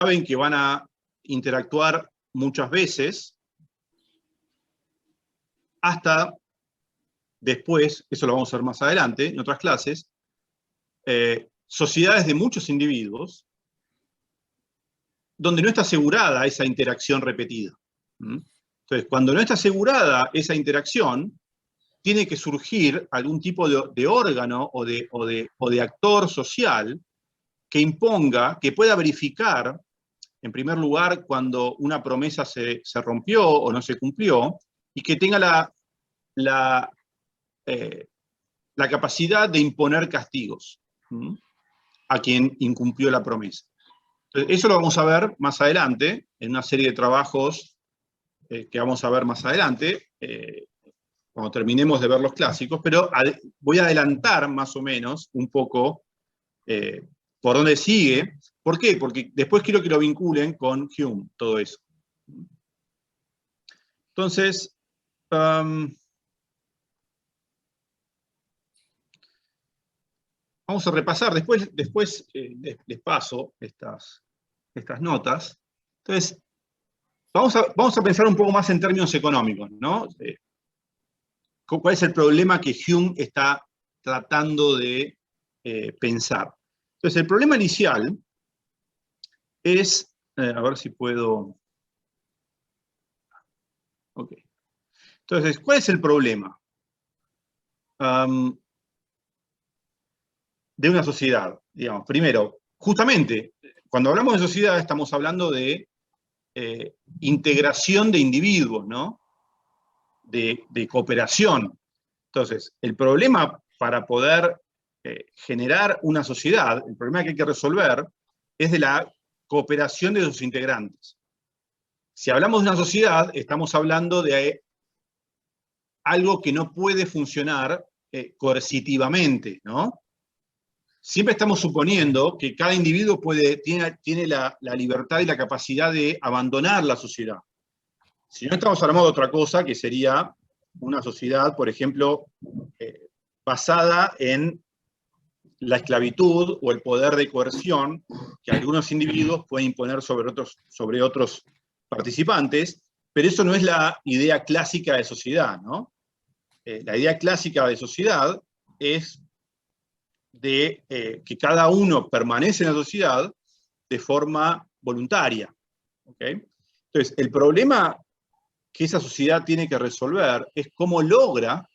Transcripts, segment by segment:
saben que van a interactuar muchas veces, hasta después, eso lo vamos a ver más adelante, en otras clases, sociedades de muchos individuos, donde no está asegurada esa interacción repetida. Entonces, cuando no está asegurada esa interacción, tiene que surgir algún tipo de órgano o de actor social que imponga, que pueda verificar, en primer lugar, cuando una promesa se rompió o no se cumplió, y que tenga la capacidad de imponer castigos a quien incumplió la promesa. Entonces, eso lo vamos a ver más adelante, en una serie de trabajos que vamos a ver más adelante, cuando terminemos de ver los clásicos, pero voy a adelantar más o menos un poco por dónde sigue. ¿Por qué? Porque después quiero que lo vinculen con Hume, todo eso. Entonces, vamos a repasar, después les paso estas notas. Entonces, vamos a pensar un poco más en términos económicos, ¿no? ¿Cuál es el problema que Hume está tratando de pensar? Entonces, el problema inicial es, a ver si puedo... Ok. Entonces, ¿cuál es el problema de una sociedad? Digamos, primero, justamente, cuando hablamos de sociedad estamos hablando de integración de individuos, ¿no? De cooperación. Entonces, el problema para poder generar una sociedad, el problema que hay que resolver es de la cooperación de sus integrantes. Si hablamos de una sociedad, estamos hablando de algo que no puede funcionar coercitivamente, ¿no? Siempre estamos suponiendo que cada individuo tiene la libertad y la capacidad de abandonar la sociedad. Si no, estamos hablando de otra cosa, que sería una sociedad, por ejemplo, basada en la esclavitud o el poder de coerción que algunos individuos pueden imponer sobre otros participantes, pero eso no es la idea clásica de sociedad, ¿no? La idea clásica de sociedad es de que cada uno permanece en la sociedad de forma voluntaria. ¿Okay? Entonces, el problema que esa sociedad tiene que resolver es cómo logra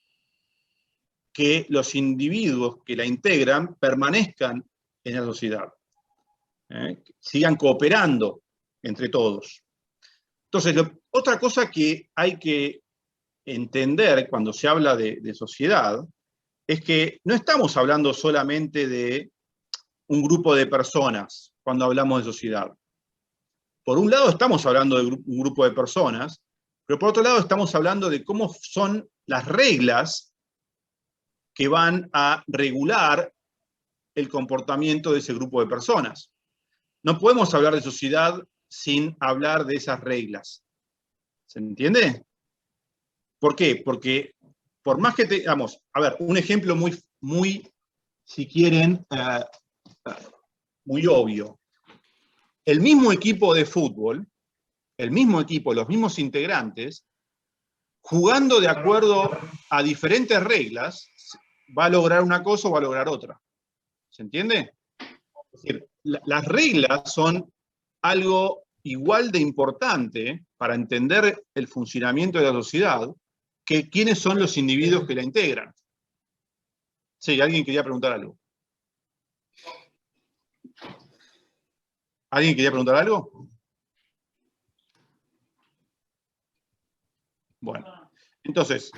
que los individuos que la integran permanezcan en la sociedad, sigan cooperando entre todos. Entonces, otra cosa que hay que entender cuando se habla de sociedad es que no estamos hablando solamente de un grupo de personas cuando hablamos de sociedad. Por un lado estamos hablando de un grupo de personas, pero por otro lado estamos hablando de cómo son las reglas que van a regular el comportamiento de ese grupo de personas. No podemos hablar de sociedad sin hablar de esas reglas. ¿Se entiende? ¿Por qué? Porque por más que tengamos, a ver, un ejemplo muy si quieren, muy obvio. El mismo equipo de fútbol, el mismo equipo, los mismos integrantes, jugando de acuerdo a diferentes reglas, va a lograr una cosa o va a lograr otra. ¿Se entiende? Es decir, las reglas son algo igual de importante para entender el funcionamiento de la sociedad que quiénes son los individuos que la integran. Sí, alguien quería preguntar algo. ¿Alguien quería preguntar algo? Bueno, entonces,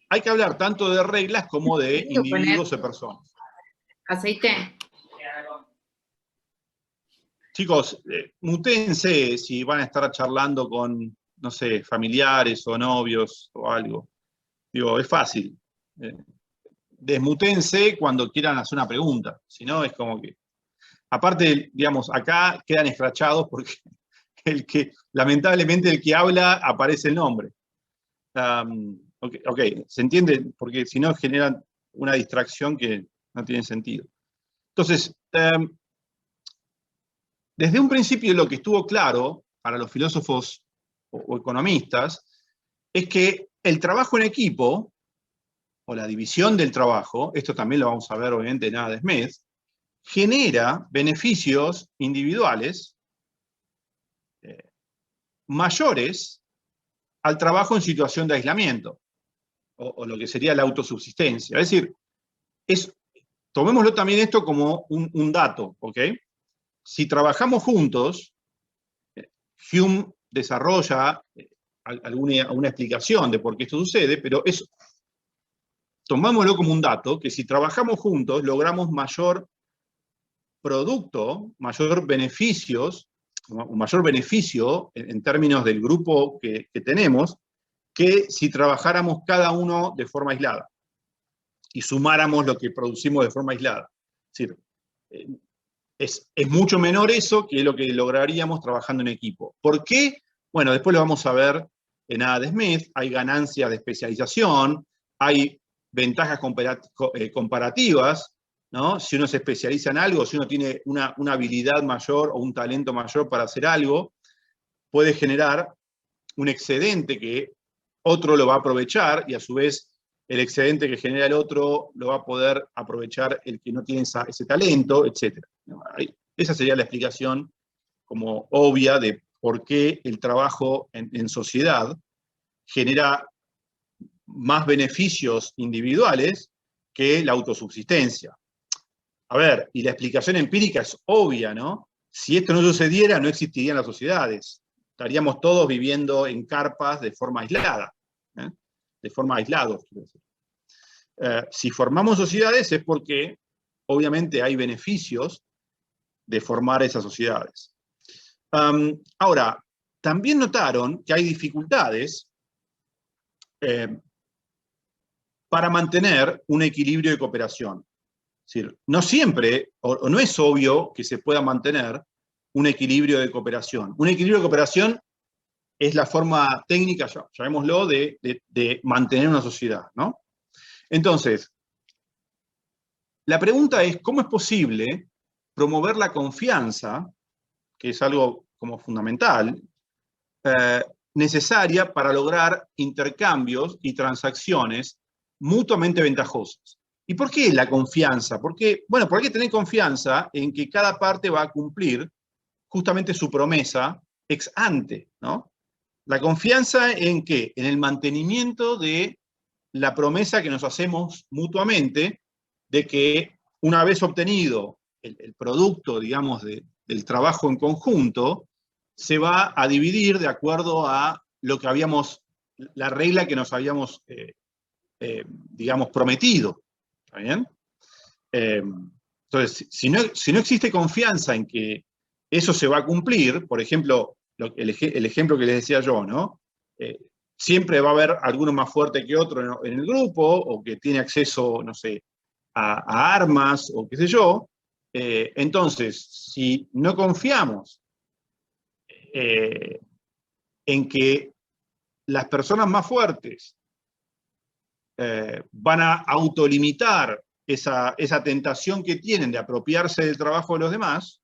hay que hablar tanto de reglas como de individuos o personas. Aceite. Chicos, mutéense si van a estar charlando con, no sé, familiares o novios o algo. Digo, es fácil. Desmutéense cuando quieran hacer una pregunta. Si no, es como que... Aparte, digamos, acá quedan escrachados porque lamentablemente el que habla aparece el nombre. Ok, ¿se entiende? Porque si no generan una distracción que no tiene sentido. Entonces, desde un principio lo que estuvo claro para los filósofos o economistas es que el trabajo en equipo, o la división del trabajo, esto también lo vamos a ver obviamente en Adam Smith, genera beneficios individuales mayores al trabajo en situación de aislamiento, o lo que sería la autosubsistencia. Es decir, tomémoslo también esto como un dato, ¿ok? Si trabajamos juntos, Hume desarrolla alguna explicación de por qué esto sucede, pero tomámoslo como un dato, que si trabajamos juntos logramos mayor producto, mayor beneficios, un mayor beneficio en términos del grupo que tenemos, que si trabajáramos cada uno de forma aislada y sumáramos lo que producimos de forma aislada. Es decir, es mucho menor eso que lo que lograríamos trabajando en equipo. ¿Por qué? Bueno, después lo vamos a ver en Adam Smith. Hay ganancias de especialización, hay ventajas comparativas, ¿no? Si uno se especializa en algo, si uno tiene una habilidad mayor o un talento mayor para hacer algo, puede generar un excedente que otro lo va a aprovechar y a su vez el excedente que genera el otro lo va a poder aprovechar el que no tiene ese talento, etc. Esa sería la explicación como obvia de por qué el trabajo en sociedad genera más beneficios individuales que la autosubsistencia. A ver, y la explicación empírica es obvia, ¿no? Si esto no sucediera, no existirían las sociedades. Estaríamos todos viviendo en carpas de forma aislada, ¿eh? De forma aislados, quiero decir. Si formamos sociedades es porque, obviamente, hay beneficios de formar esas sociedades. Ahora, también notaron que hay dificultades para mantener un equilibrio de cooperación. Es decir, no siempre, o no es obvio que se pueda mantener un equilibrio de cooperación. Un equilibrio de cooperación es la forma técnica, llamémoslo, de mantener una sociedad, ¿no? Entonces, la pregunta es, ¿cómo es posible promover la confianza, que es algo como fundamental, necesaria para lograr intercambios y transacciones mutuamente ventajosas? ¿Y por qué la confianza? Porque, bueno, porque hay que tener confianza en que cada parte va a cumplir justamente su promesa ex ante, ¿no? La confianza en qué? En el mantenimiento de la promesa que nos hacemos mutuamente de que una vez obtenido el producto, digamos, del trabajo en conjunto, se va a dividir de acuerdo a lo que habíamos, la regla que nos habíamos, digamos, prometido. ¿Está bien? Entonces, si no existe confianza en que eso se va a cumplir, por ejemplo, el ejemplo que les decía yo, ¿no? Siempre va a haber alguno más fuerte que otro en el grupo, o que tiene acceso, no sé, a armas, o qué sé yo. Entonces, si no confiamos en que las personas más fuertes van a autolimitar esa tentación que tienen de apropiarse del trabajo de los demás,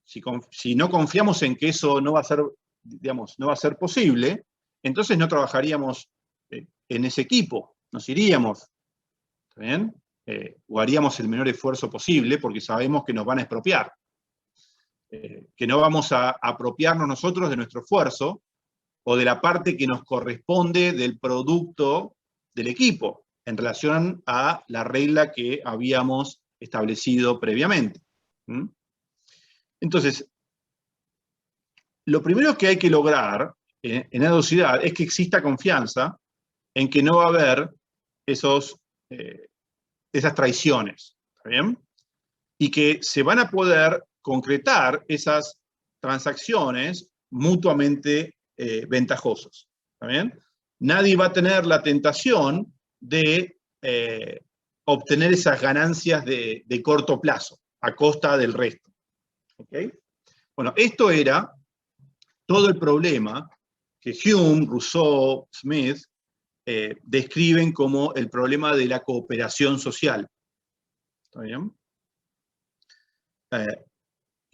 si no confiamos en que eso no va a ser, digamos, no va a ser posible, entonces no trabajaríamos en ese equipo, nos iríamos, ¿está bien? O haríamos el menor esfuerzo posible porque sabemos que nos van a expropiar, que no vamos a apropiarnos nosotros de nuestro esfuerzo o de la parte que nos corresponde del producto del equipo en relación a la regla que habíamos establecido previamente. ¿Mm? Entonces, lo primero que hay que lograr en la sociedad es que exista confianza en que no va a haber esas traiciones, ¿está bien? Y que se van a poder concretar esas transacciones mutuamente ventajosas, ¿está bien? Nadie va a tener la tentación de obtener esas ganancias de corto plazo a costa del resto. ¿Okay? Bueno, esto era todo el problema que Hume, Rousseau, Smith describen como el problema de la cooperación social. ¿Está bien?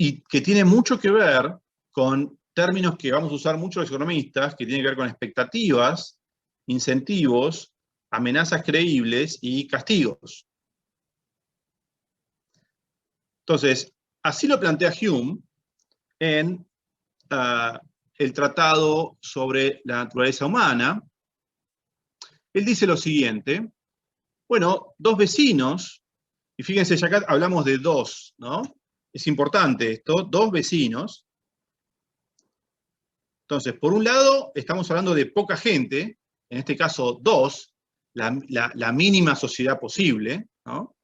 y que tiene mucho que ver con términos que vamos a usar muchos economistas, que tienen que ver con expectativas, incentivos, amenazas creíbles y castigos. Entonces, así lo plantea Hume en el Tratado sobre la Naturaleza Humana. Él dice lo siguiente: bueno, dos vecinos, y fíjense, ya acá hablamos de dos, ¿no? Es importante esto, dos vecinos. Entonces, por un lado, estamos hablando de poca gente, en este caso dos, la mínima sociedad posible, ¿no?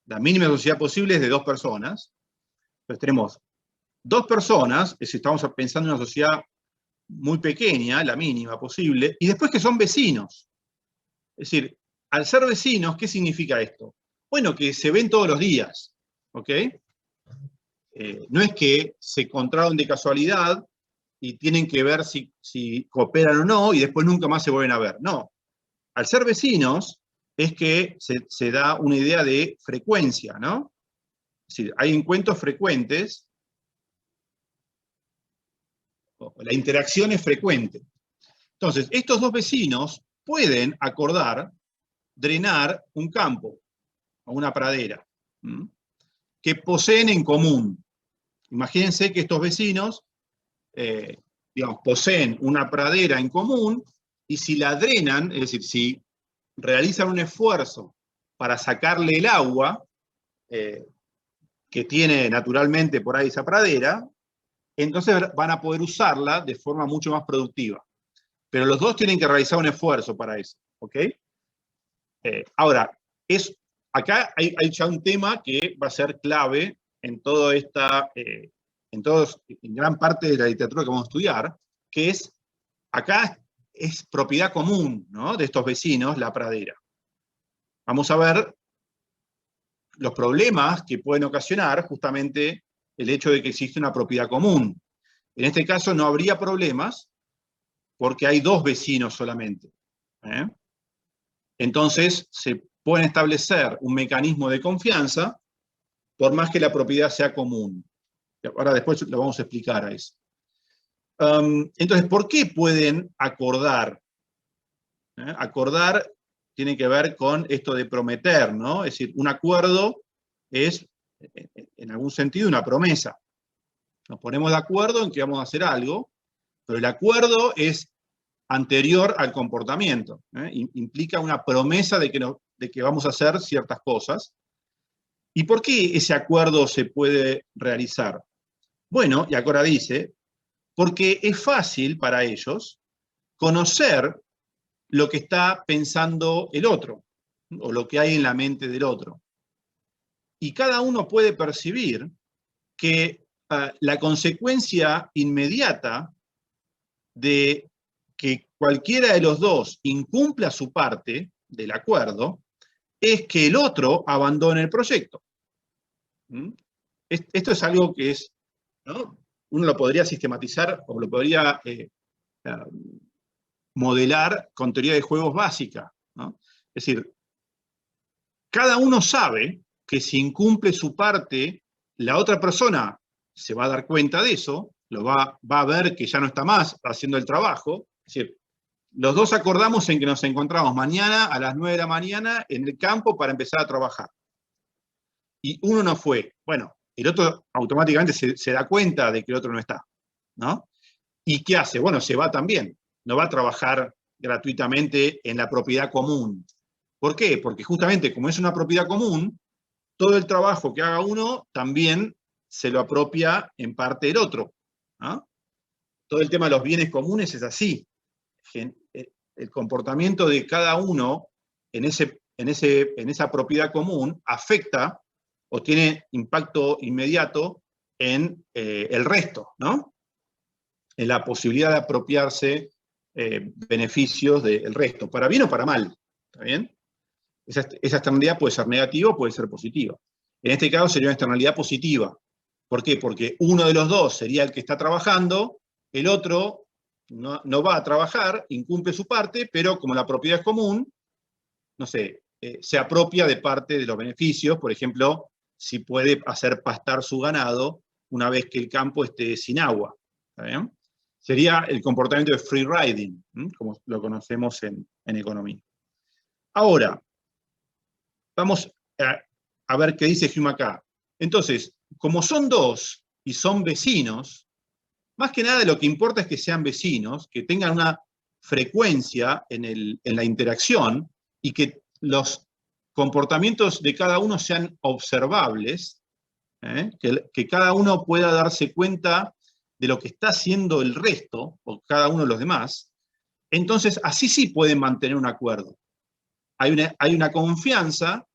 La mínima sociedad posible es de dos personas. Entonces tenemos dos personas, es decir, estamos pensando en una sociedad muy pequeña, la mínima posible, y después que son vecinos. Es decir, al ser vecinos, ¿qué significa esto? Bueno, que se ven todos los días, ¿ok? No es que se encontraron de casualidad y tienen que ver si cooperan o no, y después nunca más se vuelven a ver. No. Al ser vecinos, es que se da una idea de frecuencia, ¿no? Es decir, hay encuentros frecuentes, la interacción es frecuente. Entonces, estos dos vecinos pueden acordar drenar un campo o una pradera, ¿m? Que poseen en común. Imagínense que estos vecinos, digamos, poseen una pradera en común, y si la drenan, es decir, si realizan un esfuerzo para sacarle el agua que tiene naturalmente por ahí esa pradera, entonces van a poder usarla de forma mucho más productiva. Pero los dos tienen que realizar un esfuerzo para eso, ¿ok? Ahora, acá hay ya un tema que va a ser clave en toda esta, en gran parte de la literatura que vamos a estudiar, que es, acá es propiedad común, ¿no?, de estos vecinos, la pradera. Vamos a ver los problemas que pueden ocasionar justamente el hecho de que existe una propiedad común. En este caso no habría problemas porque hay dos vecinos solamente, ¿eh? Entonces se puede establecer un mecanismo de confianza por más que la propiedad sea común. Ahora después lo vamos a explicar a eso. Entonces, ¿por qué pueden acordar? Acordar tiene que ver con esto de prometer, ¿no? Es decir, un acuerdo es, en algún sentido, una promesa. Nos ponemos de acuerdo en que vamos a hacer algo, pero el acuerdo es anterior al comportamiento, ¿eh? Implica una promesa de que vamos a hacer ciertas cosas. ¿Y por qué ese acuerdo se puede realizar? Bueno, y ahora dice, porque es fácil para ellos conocer lo que está pensando el otro, o lo que hay en la mente del otro. Y cada uno puede percibir que la consecuencia inmediata de que cualquiera de los dos incumpla su parte del acuerdo es que el otro abandone el proyecto. Esto es algo que es, ¿no?, uno lo podría sistematizar o lo podría modelar con teoría de juegos básica, ¿no? Es decir, cada uno sabe que si incumple su parte, la otra persona se va a dar cuenta de eso, va a ver que ya no está más haciendo el trabajo. Es decir, los dos acordamos en que nos encontramos mañana a las 9 de la mañana en el campo para empezar a trabajar. Y uno no fue. Bueno, el otro automáticamente se da cuenta de que el otro no está, ¿no? ¿Y qué hace? Bueno, se va también. No va a trabajar gratuitamente en la propiedad común. ¿Por qué? Porque justamente como es una propiedad común, todo el trabajo que haga uno también se lo apropia en parte el otro, ¿no? Todo el tema de los bienes comunes es así. El comportamiento de cada uno en esa propiedad común afecta o tiene impacto inmediato en el resto, ¿no? En la posibilidad de apropiarse beneficios del resto, para bien o para mal, ¿está bien? Esa externalidad puede ser negativa o puede ser positiva. En este caso sería una externalidad positiva. ¿Por qué? Porque uno de los dos sería el que está trabajando, el otro no va a trabajar, incumple su parte, pero como la propiedad es común, no sé, se apropia de parte de los beneficios. Por ejemplo, si puede hacer pastar su ganado una vez que el campo esté sin agua. ¿Está bien? Sería el comportamiento de free riding, como lo conocemos en economía. Ahora, vamos a ver qué dice Hume acá. Entonces, como son dos y son vecinos, más que nada lo que importa es que sean vecinos, que tengan una frecuencia en la interacción y que los comportamientos de cada uno sean observables, que cada uno pueda darse cuenta de lo que está haciendo el resto, o cada uno de los demás. Entonces, así sí pueden mantener un acuerdo. Hay una confianza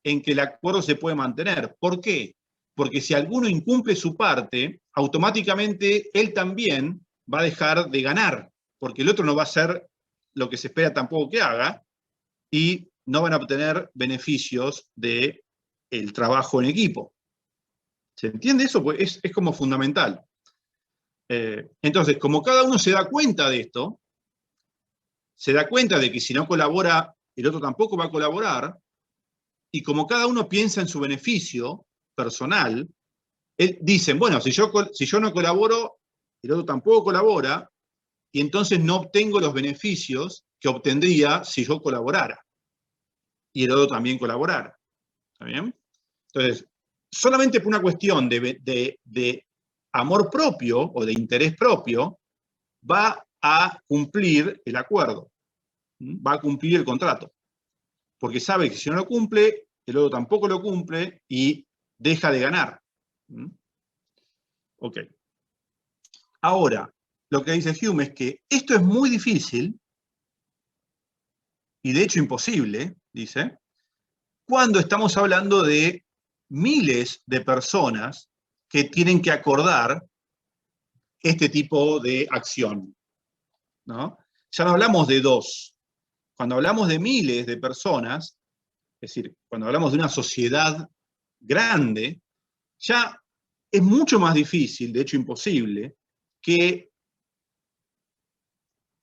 en que el acuerdo se puede mantener. ¿Por qué? Porque si alguno incumple su parte, automáticamente él también va a dejar de ganar, porque el otro no va a hacer lo que se espera tampoco que haga, y no van a obtener beneficios del trabajo en equipo. ¿Se entiende eso? Pues es como fundamental. Entonces, como cada uno se da cuenta de esto, se da cuenta de que si no colabora, el otro tampoco va a colaborar, y como cada uno piensa en su beneficio personal, dicen, bueno, si yo no colaboro, el otro tampoco colabora, y entonces no obtengo los beneficios que obtendría si yo colaborara, y el otro también colaborara. ¿Está bien? Entonces, solamente por una cuestión de amor propio o de interés propio, va a cumplir el acuerdo, va a cumplir el contrato, porque sabe que si no lo cumple, el otro tampoco lo cumple y deja de ganar. Ok. Ahora, lo que dice Hume es que esto es muy difícil, y de hecho imposible, dice, cuando estamos hablando de miles de personas que tienen que acordar este tipo de acción, ¿no? Ya no hablamos de dos. Cuando hablamos de miles de personas, es decir, cuando hablamos de una sociedad grande, ya es mucho más difícil, de hecho imposible, que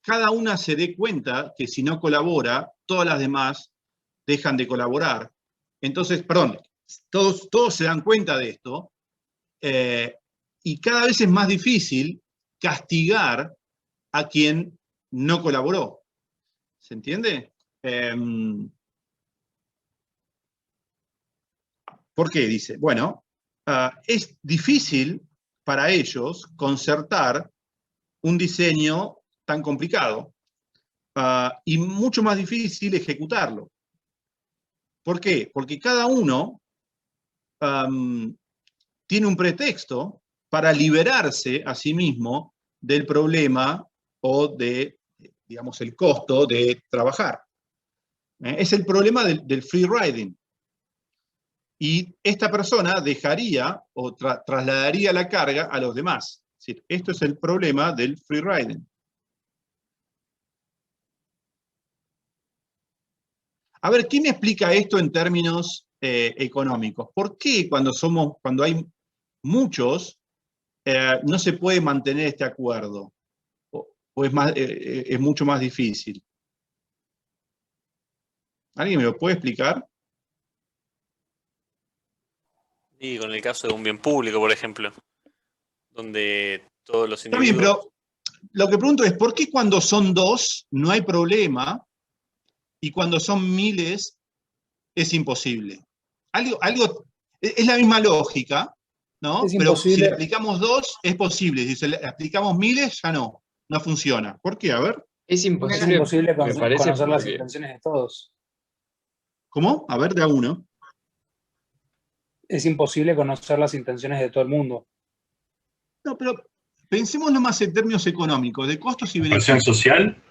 cada una se dé cuenta que si no colabora, todas las demás dejan de colaborar. Entonces, perdón, todos se dan cuenta de esto, y cada vez es más difícil castigar a quien no colaboró. ¿Se entiende? ¿Por qué? Dice, bueno, es difícil para ellos concertar un diseño tan complicado, y mucho más difícil ejecutarlo. ¿Por qué? Porque cada uno tiene un pretexto para liberarse a sí mismo del problema o de, digamos, el costo de trabajar. Es el problema del free riding. Y esta persona dejaría o trasladaría la carga a los demás. Es decir, esto es el problema del free riding. A ver, ¿quién me explica esto en términos económicos? ¿Por qué cuando hay muchos, no se puede mantener este acuerdo? ¿O es mucho más difícil? ¿Alguien me lo puede explicar? Y con el caso de un bien público, por ejemplo, donde todos los Está bien, individuos... pero lo que pregunto es, ¿por qué cuando son dos no hay problema y cuando son miles es imposible? Es la misma lógica, ¿no? Es Pero si le imposible, aplicamos dos, es posible. Si le aplicamos miles, ya no funciona. ¿Por qué? A ver. Es es imposible, imposible me parece, conocer las porque intenciones de todos. ¿Cómo? A ver, de a uno. Es imposible conocer las intenciones de todo el mundo. No, pero pensemos nomás en términos económicos, de costos y ¿Inversión beneficios. social?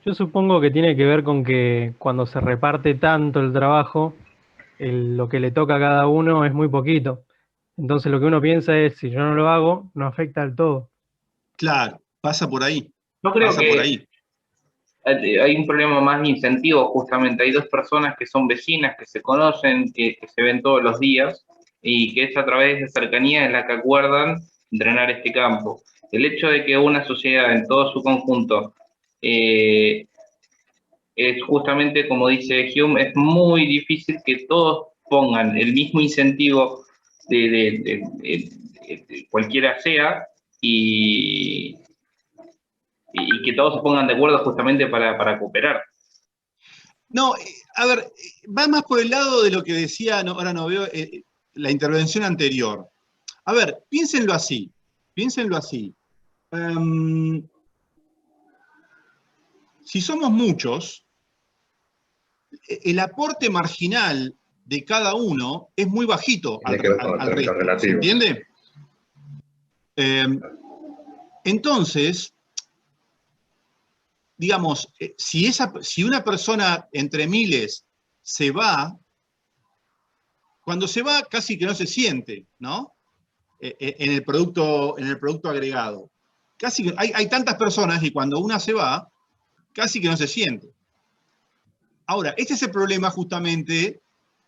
Yo supongo que tiene que ver con que cuando se reparte tanto el trabajo, lo que le toca a cada uno es muy poquito. Entonces lo que uno piensa es, si yo no lo hago, no afecta al todo. Claro, pasa por ahí. Yo creo Pasa por que ahí. hay un problema más de incentivo, justamente. Hay dos personas que son vecinas, que se conocen, que se ven todos los días, y que es a través de cercanía en la que acuerdan drenar este campo. El hecho de que una sociedad en todo su conjunto es justamente, como dice Hume, es muy difícil que todos pongan el mismo incentivo cualquiera sea, y que todos se pongan de acuerdo justamente para cooperar. No, a ver, va más por el lado de lo que decía, ahora no veo, la intervención anterior. A ver, piénsenlo así, piénsenlo así. Si somos muchos, el aporte marginal de cada uno es muy bajito Tiene que ver con los al términos resto. ¿Se relativos. entiende? Entonces, digamos, si una persona entre miles se va, cuando se va casi que no se siente, ¿no? En el producto agregado. Casi que hay tantas personas y cuando una se va, casi que no se siente. Ahora, este es el problema justamente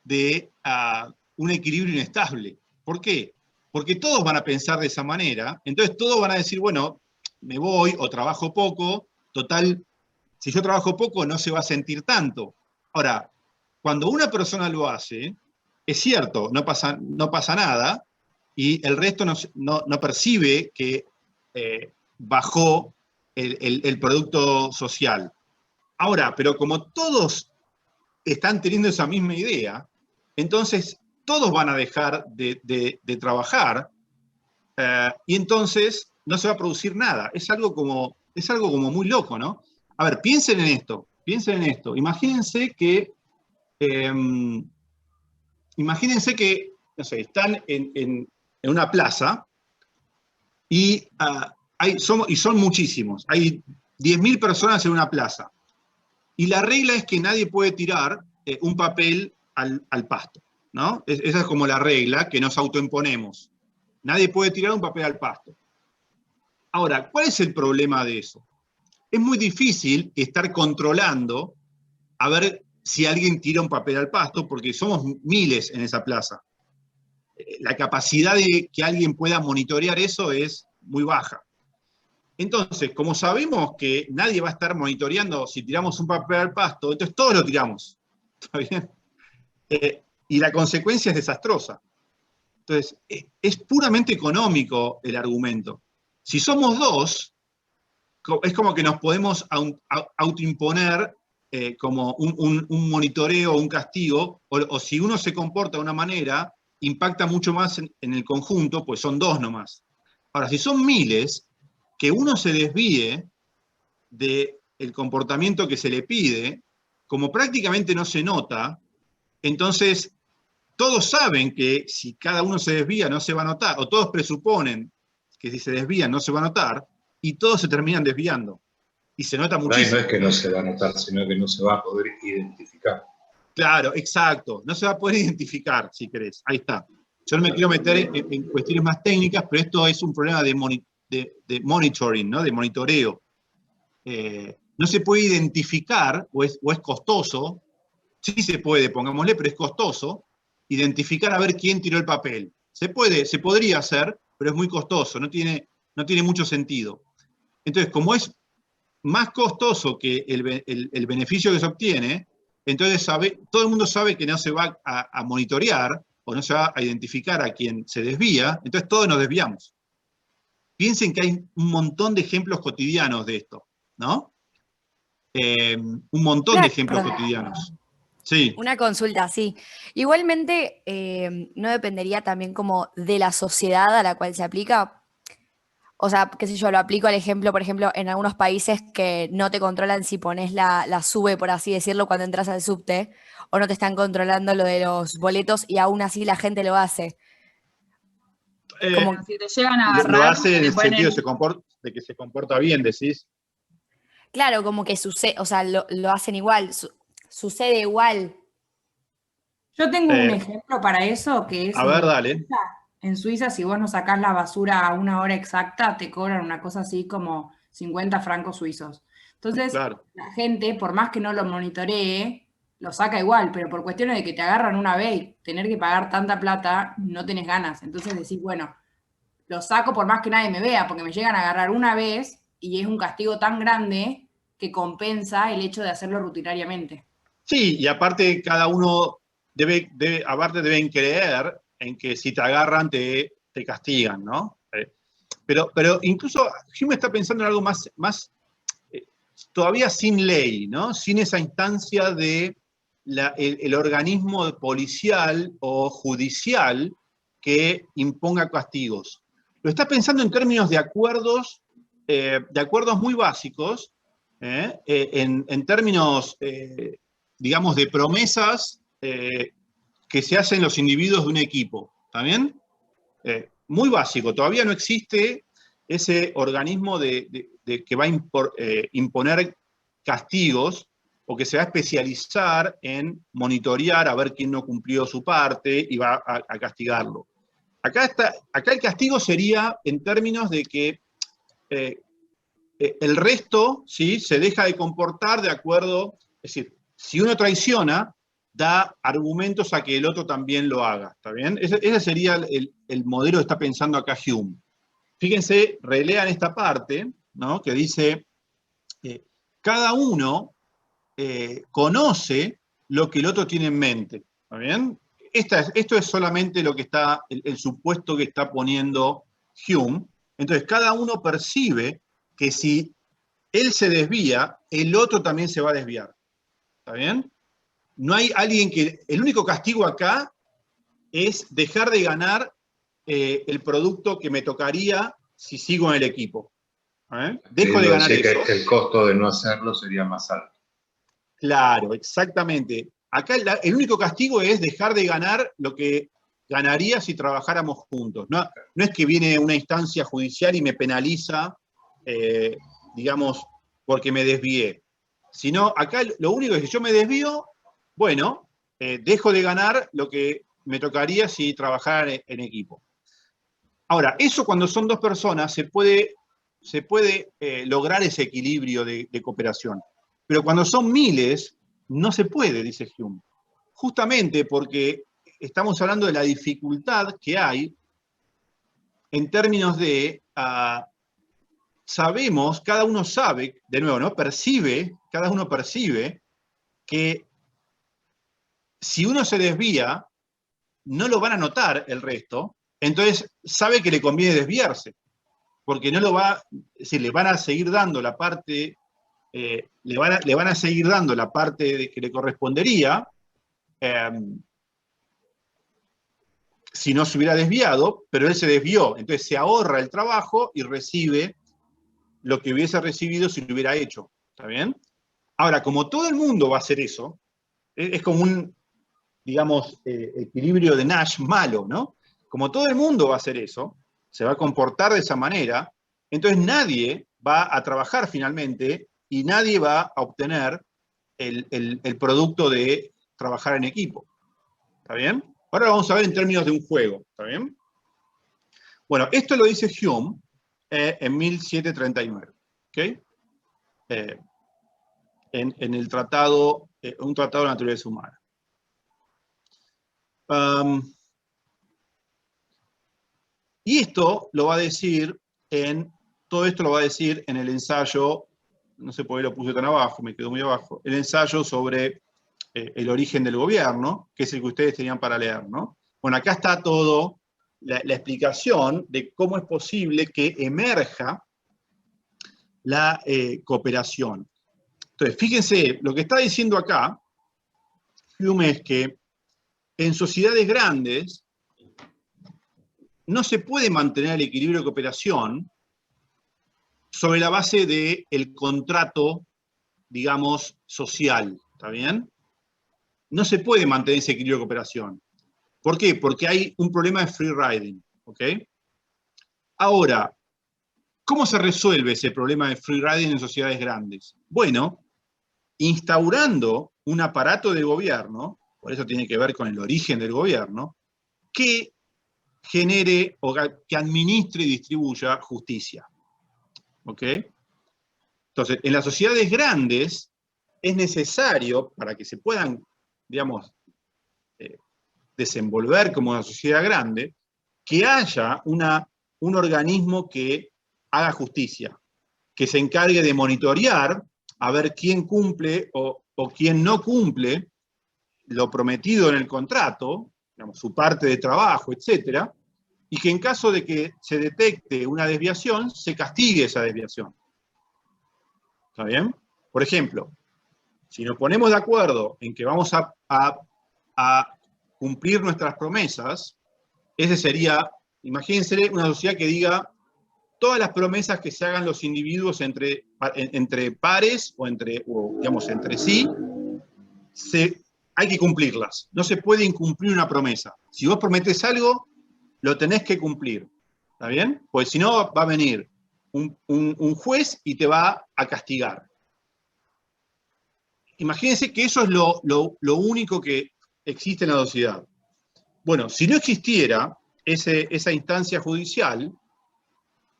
de un equilibrio inestable. ¿Por qué? Porque todos van a pensar de esa manera, entonces todos van a decir, bueno, me voy o trabajo poco, total, si yo trabajo poco no se va a sentir tanto. Ahora, cuando una persona lo hace, es cierto, no pasa nada, y el resto no percibe que bajó el producto social. Ahora, pero como todos están teniendo esa misma idea, entonces todos van a dejar de trabajar y entonces no se va a producir nada. Es algo como muy loco, ¿no? A ver, piensen en esto. Imagínense que, no sé, están en una plaza y, son muchísimos. Hay 10.000 personas en una plaza. Y la regla es que nadie puede tirar un papel al pasto, ¿no? Esa es como la regla que nos autoimponemos. Nadie puede tirar un papel al pasto. Ahora, ¿cuál es el problema de eso? Es muy difícil estar controlando a ver si alguien tira un papel al pasto, porque somos miles en esa plaza. La capacidad de que alguien pueda monitorear eso es muy baja. Entonces, como sabemos que nadie va a estar monitoreando si tiramos un papel al pasto, entonces todos lo tiramos. ¿Está bien? Y la consecuencia es desastrosa. Entonces, es puramente económico el argumento. Si somos dos, es como que nos podemos autoimponer como un monitoreo, un castigo, o si uno se comporta de una manera, impacta mucho más en el conjunto, pues son dos nomás. Ahora, si son miles, que uno se desvíe del comportamiento que se le pide, como prácticamente no se nota, entonces todos saben que si cada uno se desvía no se va a notar, o todos presuponen que si se desvían no se va a notar, y todos se terminan desviando. Y se nota Por ahí muchísimo. no es que no se va a notar, sino que no se va a poder identificar. Claro, exacto. No se va a poder identificar, si querés. Ahí está. Yo no me quiero meter en cuestiones más técnicas, pero esto es un problema de monitoring, ¿no? De monitoreo. No se puede identificar, o es costoso, sí se puede, pongámosle, pero es costoso, identificar a ver quién tiró el papel. Se podría hacer, pero es muy costoso, no tiene mucho sentido. Entonces, como es más costoso que el beneficio que se obtiene, entonces todo el mundo sabe que no se va a monitorear, o no se va a identificar a quien se desvía, entonces todos nos desviamos. Piensen que hay un montón de ejemplos cotidianos de esto, ¿no? Un montón de ejemplos cotidianos. Sí. Una consulta, sí. Igualmente, ¿no dependería también como de la sociedad a la cual se aplica? O sea, qué sé yo, lo aplico al ejemplo, por ejemplo, en algunos países que no te controlan si pones la sube, por así decirlo, cuando entras al subte, o no te están controlando lo de los boletos y aún así la gente lo hace. Como si te llegan a agarrar, lo hace en el ponen... sentido de que se comporta bien, decís. Claro, como que sucede, o sea, lo hacen igual, sucede igual. Yo tengo un ejemplo para eso, que es... A ver, dale. En Suiza, si vos no sacás la basura a una hora exacta, te cobran una cosa así como 50 francos suizos. Entonces, claro, la gente, por más que no lo monitoree, lo saca igual, pero por cuestiones de que te agarran una vez y tener que pagar tanta plata, no tenés ganas. Entonces decís, bueno, lo saco por más que nadie me vea, porque me llegan a agarrar una vez y es un castigo tan grande que compensa el hecho de hacerlo rutinariamente. Sí, y aparte cada uno deben creer en que si te agarran te te castigan, ¿no? Pero incluso Hume está pensando en algo más todavía sin ley, ¿no? Sin esa instancia de el organismo policial o judicial que imponga castigos. Lo está pensando en términos de acuerdos muy básicos, en términos, digamos, de promesas que se hacen los individuos de un equipo. ¿Está bien? Muy básico. Todavía no existe ese organismo que va a imponer castigos o que se va a especializar en monitorear a ver quién no cumplió su parte y va a castigarlo. Acá el castigo sería en términos de que el resto, ¿sí?, se deja de comportar de acuerdo, es decir, si uno traiciona, da argumentos a que el otro también lo haga, ¿está bien? Ese sería el modelo que está pensando acá Hume. Fíjense, relean esta parte, ¿no?, que dice, cada uno conoce lo que el otro tiene en mente, ¿está bien? Esto es solamente lo que está, el supuesto que está poniendo Hume. Entonces, cada uno percibe que si él se desvía, el otro también se va a desviar, ¿está bien? No hay alguien que... El único castigo acá es dejar de ganar el producto que me tocaría si sigo en el equipo. Dejo de ganar eso. Que el costo de no hacerlo sería más alto. Claro, exactamente. Acá el único castigo es dejar de ganar lo que ganaría si trabajáramos juntos. No es que viene una instancia judicial y me penaliza, digamos, porque me desvié. Sino acá lo único es que yo me desvío, bueno, dejo de ganar lo que me tocaría si trabajara en equipo. Ahora, eso cuando son dos personas se puede lograr ese equilibrio de cooperación. Pero cuando son miles, no se puede, dice Hume. Justamente porque estamos hablando de la dificultad que hay en términos de, sabemos, cada uno sabe, de nuevo, ¿no?, cada uno percibe que si uno se desvía, no lo van a notar el resto, entonces sabe que le conviene desviarse, porque no lo va, es decir, le van a seguir dando la parte, le van a seguir dando la parte que le correspondería, si no se hubiera desviado, pero él se desvió, entonces se ahorra el trabajo y recibe lo que hubiese recibido si lo hubiera hecho, ¿está bien? Ahora, como todo el mundo va a hacer eso, es como un, digamos, equilibrio de Nash malo, ¿no? Como todo el mundo va a hacer eso, se va a comportar de esa manera, entonces nadie va a trabajar finalmente y nadie va a obtener el producto de trabajar en equipo. ¿Está bien? Ahora lo vamos a ver en términos de un juego. ¿Está bien? Bueno, esto lo dice Hume en 1739. ¿Ok? En el tratado, un tratado de la naturaleza humana. Y esto lo va a decir todo esto lo va a decir en el ensayo, no sé por qué lo puse tan abajo, me quedó muy abajo, el ensayo sobre el origen del gobierno, que es el que ustedes tenían para leer, ¿no? Bueno, acá está todo, la explicación de cómo es posible que emerja la cooperación. Entonces, fíjense, lo que está diciendo acá, Hume, es que en sociedades grandes no se puede mantener el equilibrio de cooperación sobre la base del contrato, digamos, social, ¿está bien? No se puede mantener ese equilibrio de cooperación. ¿Por qué? Porque hay un problema de free riding, ¿ok? Ahora, ¿cómo se resuelve ese problema de free riding en sociedades grandes? Bueno, instaurando un aparato de gobierno, por eso tiene que ver con el origen del gobierno, que genere o que administre y distribuya justicia. ¿Ok? Entonces, en las sociedades grandes es necesario, para que se puedan, digamos, desenvolver como una sociedad grande, que haya un organismo que haga justicia, que se encargue de monitorear a ver quién cumple o quién no cumple lo prometido en el contrato, digamos, su parte de trabajo, etc. y que en caso de que se detecte una desviación, se castigue esa desviación. ¿Está bien? Por ejemplo, si nos ponemos de acuerdo en que vamos a cumplir nuestras promesas, ese sería, imagínense una sociedad que diga todas las promesas que se hagan los individuos entre pares o digamos, entre sí, hay que cumplirlas. No se puede incumplir una promesa. Si vos prometés algo, lo tenés que cumplir. ¿Está bien? Pues si no, va a venir un juez y te va a castigar. Imagínense que eso es lo único que existe en la sociedad. Bueno, si no existiera esa instancia judicial,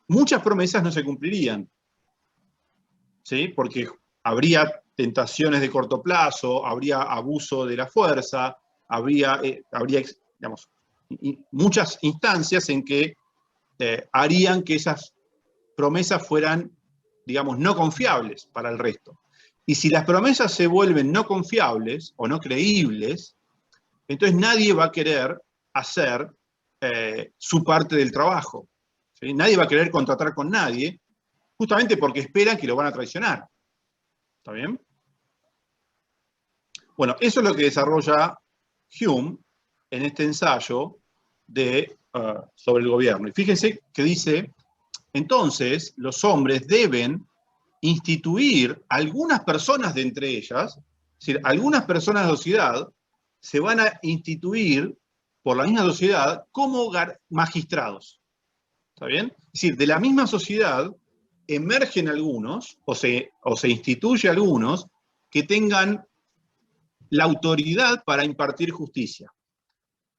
muchas promesas no se cumplirían, ¿sí? Porque habría tentaciones de corto plazo, habría abuso de la fuerza, habría digamos, muchas instancias en que harían que esas promesas fueran, digamos, no confiables para el resto. Y si las promesas se vuelven no confiables o no creíbles, entonces nadie va a querer hacer su parte del trabajo. ¿Sí? Nadie va a querer contratar con nadie, justamente porque esperan que lo van a traicionar. ¿Está bien? Bueno, eso es lo que desarrolla Hume en este ensayo sobre el gobierno. Y fíjense que dice, entonces los hombres deben instituir algunas personas de entre ellas, es decir, algunas personas de la sociedad se van a instituir por la misma sociedad como magistrados. ¿Está bien? Es decir, de la misma sociedad emergen algunos, o se instituye algunos, que tengan la autoridad para impartir justicia.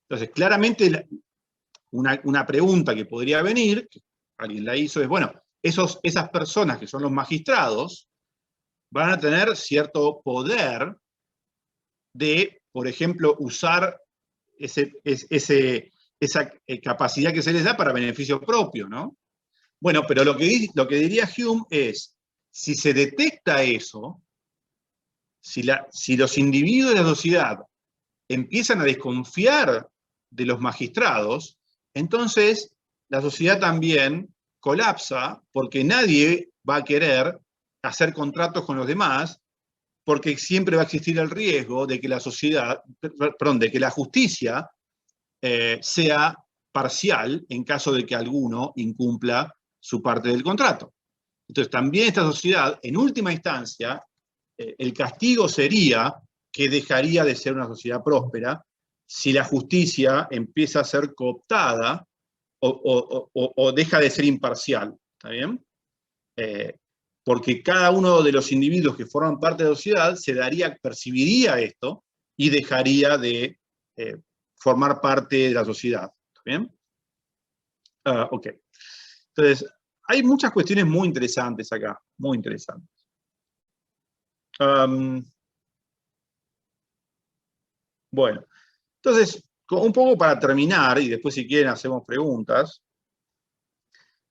Entonces, claramente, una pregunta que podría venir, que alguien la hizo, es, bueno, esas personas que son los magistrados van a tener cierto poder de, por ejemplo, usar esa capacidad que se les da para beneficio propio, ¿no? Bueno, pero lo que diría Hume es, si se detecta eso, si los individuos de la sociedad empiezan a desconfiar de los magistrados, entonces la sociedad también colapsa porque nadie va a querer hacer contratos con los demás, porque siempre va a existir el riesgo de que de que la justicia sea parcial en caso de que alguno incumpla su parte del contrato. Entonces también esta sociedad, en última instancia, el castigo sería que dejaría de ser una sociedad próspera si la justicia empieza a ser cooptada o deja de ser imparcial. ¿Está bien? Porque cada uno de los individuos que forman parte de la sociedad percibiría esto y dejaría de formar parte de la sociedad. ¿Está bien? Ok. Entonces, hay muchas cuestiones muy interesantes acá, muy interesantes. Bueno, entonces, un poco para terminar, y después si quieren hacemos preguntas,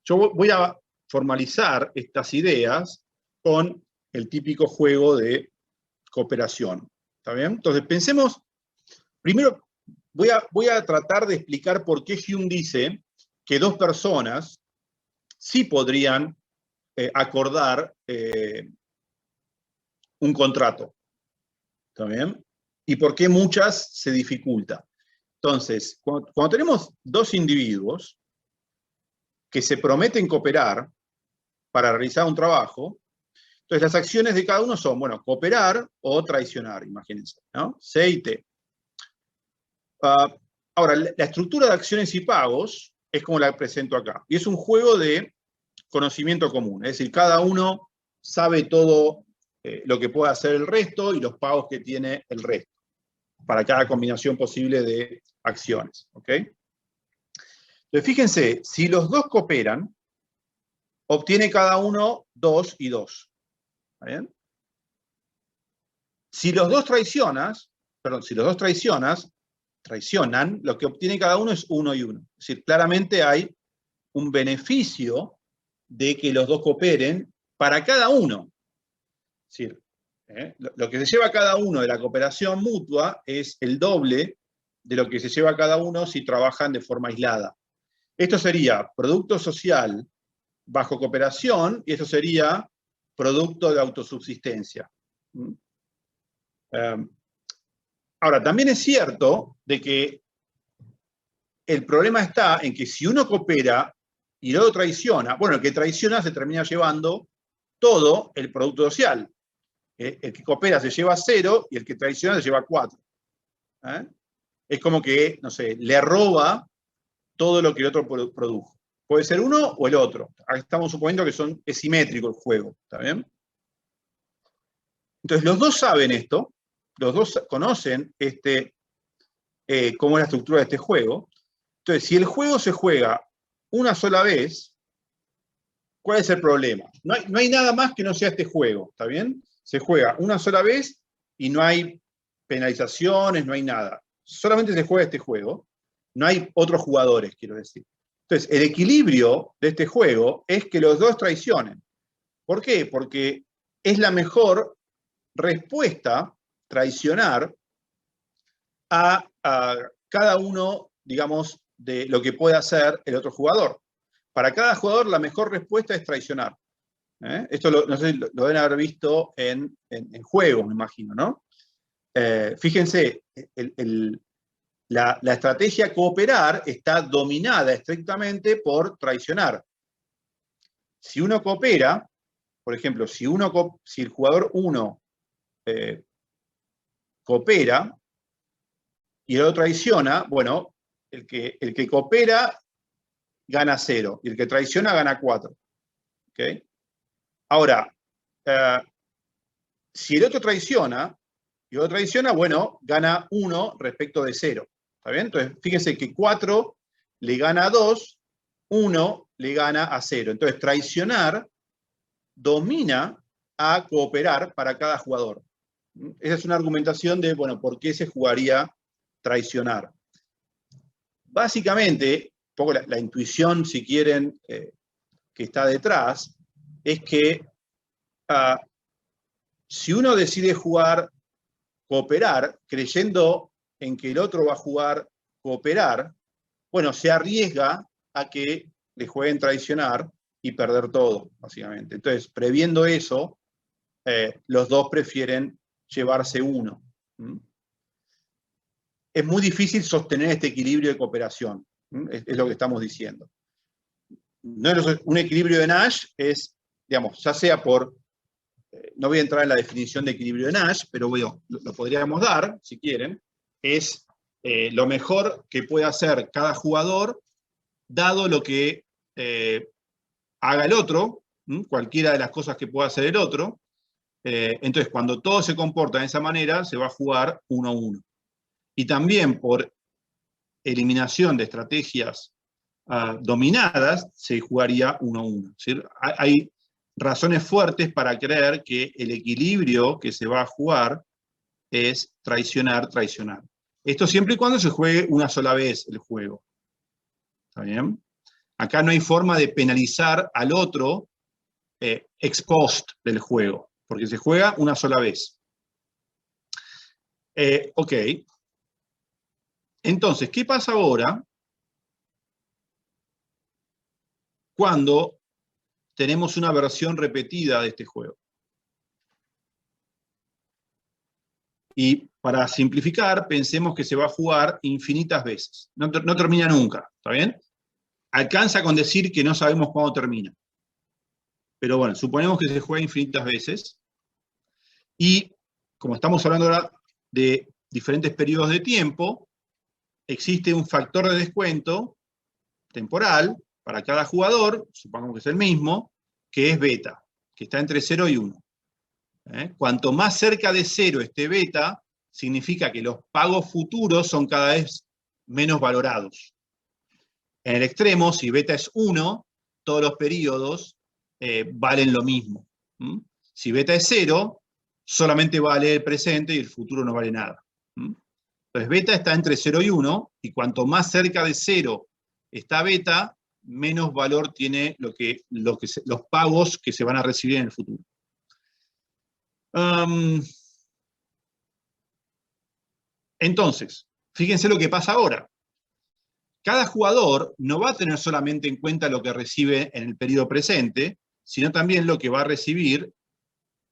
yo voy a formalizar estas ideas con el típico juego de cooperación. ¿Está bien? Entonces, pensemos, primero voy a tratar de explicar por qué Hume dice que dos personas sí podrían acordar un contrato. ¿Está bien? Y por qué muchas se dificulta. Entonces, cuando tenemos dos individuos que se prometen cooperar para realizar un trabajo, entonces las acciones de cada uno son, bueno, cooperar o traicionar, imagínense, ¿no? C y T. Ahora, la estructura de acciones y pagos es como la presento acá. Y es un juego de conocimiento común. Es decir, cada uno sabe todo lo que puede hacer el resto y los pagos que tiene el resto, para cada combinación posible de acciones. ¿Ok? Entonces, fíjense, si los dos cooperan, obtiene cada uno 2 y 2. ¿Está bien? Si los dos traicionan, lo que obtiene cada uno es 1 y 1. Es decir, claramente hay un beneficio de que los dos cooperen para cada uno. Es decir, lo que se lleva cada uno de la cooperación mutua es el doble de lo que se lleva cada uno si trabajan de forma aislada. Esto sería producto social bajo cooperación, y esto sería producto de autosubsistencia. Ahora, también es cierto de que el problema está en que si uno coopera y el otro traiciona, bueno, el que traiciona se termina llevando todo el producto social. El que coopera se lleva 0 y el que traiciona se lleva 4. Es como que, no sé, le roba todo lo que el otro produjo. Puede ser uno o el otro. Estamos suponiendo que es simétrico el juego, ¿está bien? Entonces, los dos saben esto, los dos conocen cómo es la estructura de este juego. Entonces, si el juego se juega una sola vez, ¿cuál es el problema? No hay nada más que no sea este juego, ¿está bien? Se juega una sola vez y no hay penalizaciones, no hay nada. Solamente se juega este juego. No hay otros jugadores, quiero decir. Entonces, el equilibrio de este juego es que los dos traicionen. ¿Por qué? Porque es la mejor respuesta, traicionar, a cada uno, digamos, de lo que puede hacer el otro jugador. Para cada jugador, la mejor respuesta es traicionar. Esto no sé, lo deben haber visto en juegos, me imagino, ¿no? Fíjense, la estrategia cooperar está dominada estrictamente por traicionar. Si uno coopera, por ejemplo, si el jugador 1 coopera y el otro traiciona, bueno, el que coopera gana 0 y el que traiciona gana 4. ¿Okay? Ahora, si el otro traiciona y el otro traiciona, bueno, gana 1 respecto de 0. ¿Está bien? Entonces, fíjense que 4 le gana a 2, 1 le gana a 0. Entonces, traicionar domina a cooperar para cada jugador. Esa es una argumentación de, bueno, ¿por qué se jugaría traicionar? Básicamente, un poco la intuición, si quieren, que está detrás, es que si uno decide jugar cooperar, creyendo en que el otro va a jugar cooperar, bueno, se arriesga a que le jueguen traicionar y perder todo, básicamente. Entonces, previendo eso, los dos prefieren llevarse uno. Es muy difícil sostener este equilibrio de cooperación, es lo que estamos diciendo. Un equilibrio de Nash es, digamos, ya sea por, no voy a entrar en la definición de equilibrio de Nash, pero bueno, lo podríamos dar, si quieren, es lo mejor que puede hacer cada jugador, dado lo que haga el otro, cualquiera de las cosas que pueda hacer el otro. Entonces, cuando todo se comporta de esa manera, se va a jugar 1-1. Y también por eliminación de estrategias dominadas, se jugaría 1-1. ¿Sí? Hay razones fuertes para creer que el equilibrio que se va a jugar es traicionar. Esto siempre y cuando se juegue una sola vez el juego. ¿Está bien? Acá no hay forma de penalizar al otro ex post del juego, porque se juega una sola vez. Ok. Entonces, ¿qué pasa ahora cuando tenemos una versión repetida de este juego? Y para simplificar, pensemos que se va a jugar infinitas veces. No termina nunca, ¿está bien? Alcanza con decir que no sabemos cuándo termina. Pero bueno, suponemos que se juega infinitas veces. Y como estamos hablando ahora de diferentes periodos de tiempo, existe un factor de descuento temporal para cada jugador, supongamos que es el mismo, que es beta, que está entre 0 y 1. Cuanto más cerca de 0 esté beta, significa que los pagos futuros son cada vez menos valorados. En el extremo, si beta es 1, todos los periodos valen lo mismo. Si beta es 0, solamente vale el presente y el futuro no vale nada. Entonces beta está entre 0 y 1, y cuanto más cerca de 0 está beta, menos valor tiene los pagos que se van a recibir en el futuro. Entonces, fíjense lo que pasa ahora. cada jugador no va a tener solamente en cuenta lo que recibe en el periodo presente, sino también lo que va a recibir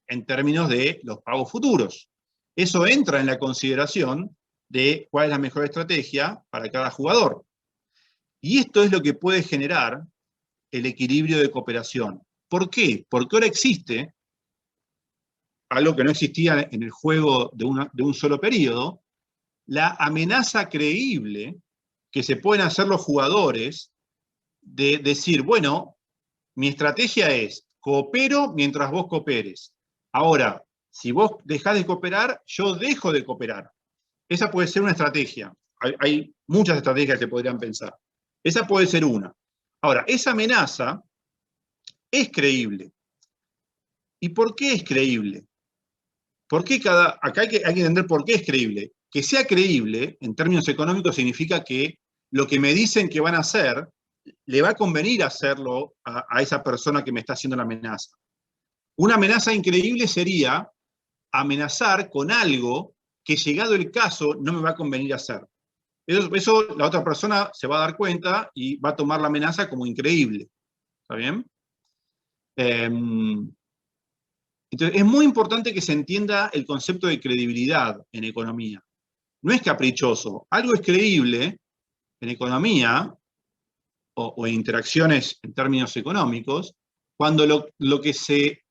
en términos de los pagos futuros. Eso entra en la consideración de cuál es la mejor estrategia para cada jugador. Y esto es lo que puede generar el equilibrio de cooperación. ¿Por qué? Porque ahora existe algo que no existía en el juego de un solo periodo, la amenaza creíble que se pueden hacer los jugadores de decir, bueno, mi estrategia es coopero mientras vos cooperes. Ahora, si vos dejás de cooperar, yo dejo de cooperar. Esa puede ser una estrategia. Hay muchas estrategias que podrían pensar. Esa puede ser una. Ahora, esa amenaza es creíble. ¿Y por qué es creíble? Acá hay que entender por qué es creíble. Que sea creíble, en términos económicos, significa que lo que me dicen que van a hacer, le va a convenir hacerlo a esa persona que me está haciendo la amenaza. Una amenaza increíble sería amenazar con algo que, llegado el caso, no me va a convenir hacer. Eso la otra persona se va a dar cuenta y va a tomar la amenaza como increíble. ¿Está bien? Entonces, es muy importante que se entienda el concepto de credibilidad en economía. No es caprichoso. Algo es creíble en economía o en interacciones en términos económicos cuando lo que se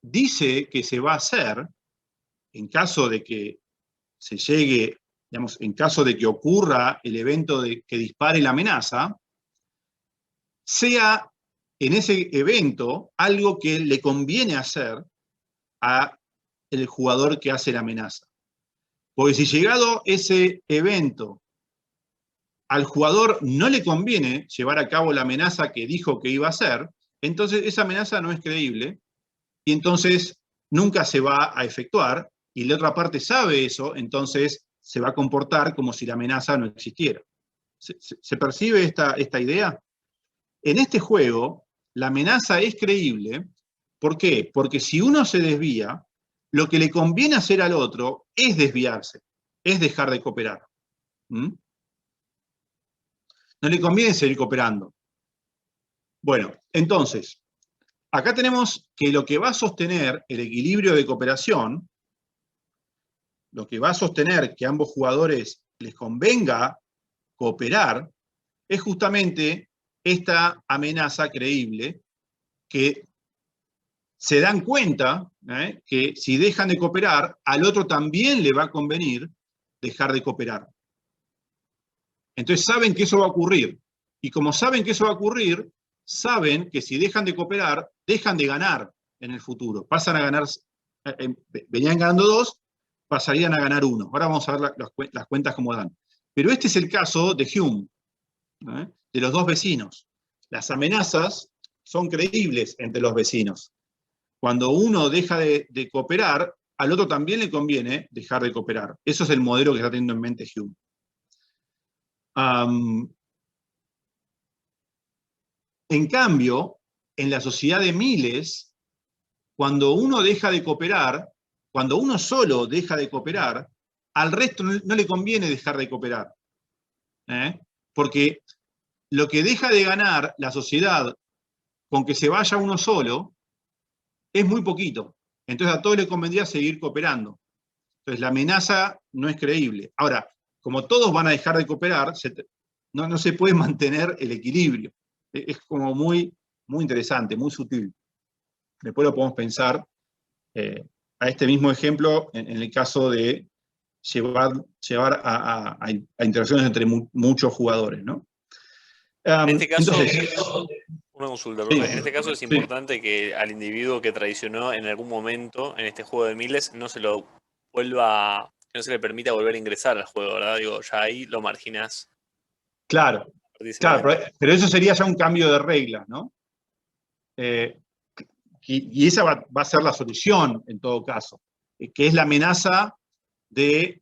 dice que se va a hacer, en caso de que se llegue, digamos, en caso de que ocurra el evento que dispare la amenaza, sea en ese evento algo que le conviene hacer a el jugador que hace la amenaza. Porque si llegado ese evento al jugador no le conviene llevar a cabo la amenaza que dijo que iba a hacer, entonces esa amenaza no es creíble y entonces nunca se va a efectuar y la otra parte sabe eso, entonces se va a comportar como si la amenaza no existiera. ¿Se percibe esta idea? En este juego, la amenaza es creíble. ¿Por qué? Porque si uno se desvía, lo que le conviene hacer al otro es desviarse, es dejar de cooperar. ¿Mm? No le conviene seguir cooperando. Bueno, entonces, acá tenemos que lo que va a sostener el equilibrio de cooperación, lo que va a sostener que a ambos jugadores les convenga cooperar, es justamente esta amenaza creíble que se dan cuenta que si dejan de cooperar, al otro también le va a convenir dejar de cooperar. Entonces saben que eso va a ocurrir. Y como saben que eso va a ocurrir, saben que si dejan de cooperar, dejan de ganar en el futuro. Pasan a ganar, venían ganando 2, pasarían a ganar 1. Ahora vamos a ver las cuentas cómo dan. Pero este es el caso de Hume, de los dos vecinos. Las amenazas son creíbles entre los vecinos. Cuando uno deja de cooperar, al otro también le conviene dejar de cooperar. Eso es el modelo que está teniendo en mente Hume. En cambio, en la sociedad de Miles, cuando uno deja de cooperar, cuando uno solo deja de cooperar, al resto no le conviene dejar de cooperar. Porque lo que deja de ganar la sociedad con que se vaya uno solo es muy poquito. Entonces a todos les convendría seguir cooperando. Entonces la amenaza no es creíble. Ahora, como todos van a dejar de cooperar, no se puede mantener el equilibrio. Es como muy interesante, muy sutil. Después lo podemos pensar a este mismo ejemplo en el caso de llevar a interacciones entre muchos jugadores, ¿no? En este caso, entonces, una consulta, sí, en este caso es importante que al individuo que traicionó en algún momento en este juego de Miles no se lo vuelva, no se le permita volver a ingresar al juego, ¿verdad? Digo, ya ahí lo marginás. Claro, pero eso sería ya un cambio de reglas, ¿no? Y esa va a ser la solución en todo caso, que es la amenaza de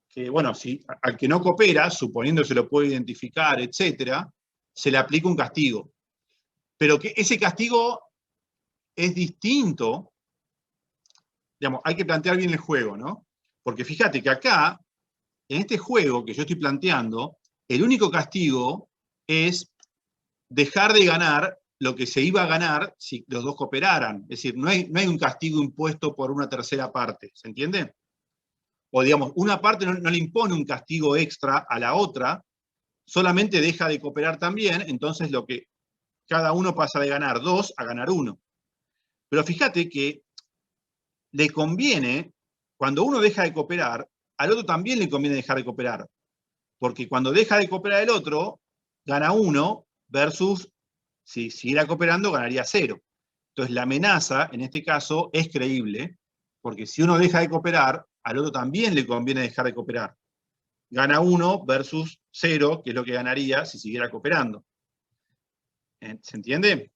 que, bueno, si al que no coopera, suponiendo que se lo puede identificar, etcétera, se le aplica un castigo. Pero que ese castigo es distinto, digamos, hay que plantear bien el juego, ¿no? Porque fíjate que acá, en este juego que yo estoy planteando, el único castigo es dejar de ganar lo que se iba a ganar si los dos cooperaran. Es decir, no hay un castigo impuesto por una tercera parte, ¿se entiende? O digamos, una parte no le impone un castigo extra a la otra, solamente deja de cooperar también, entonces lo que cada uno pasa de ganar 2 a ganar 1. Pero fíjate que le conviene, cuando uno deja de cooperar, al otro también le conviene dejar de cooperar. Porque cuando deja de cooperar el otro, gana 1 versus, si siguiera cooperando, ganaría 0. Entonces la amenaza, en este caso, es creíble, porque si uno deja de cooperar, al otro también le conviene dejar de cooperar. Gana 1 versus 0, que es lo que ganaría si siguiera cooperando. ¿Se entiende?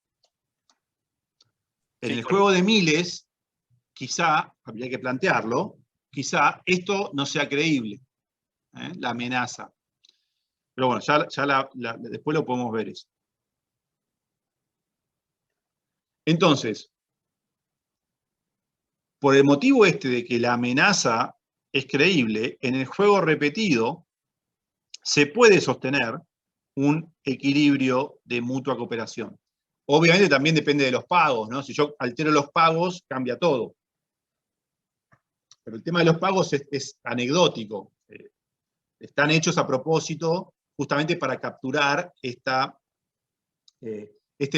En el juego de miles, quizá, habría que plantearlo, quizá esto no sea creíble, la amenaza. Pero bueno, ya después lo podemos ver eso. Entonces, por el motivo este de que la amenaza es creíble, en el juego repetido se puede sostener un equilibrio de mutua cooperación. Obviamente también depende de los pagos, ¿no? Si yo altero los pagos, cambia todo. Pero el tema de los pagos es anecdótico. Están hechos a propósito justamente para capturar este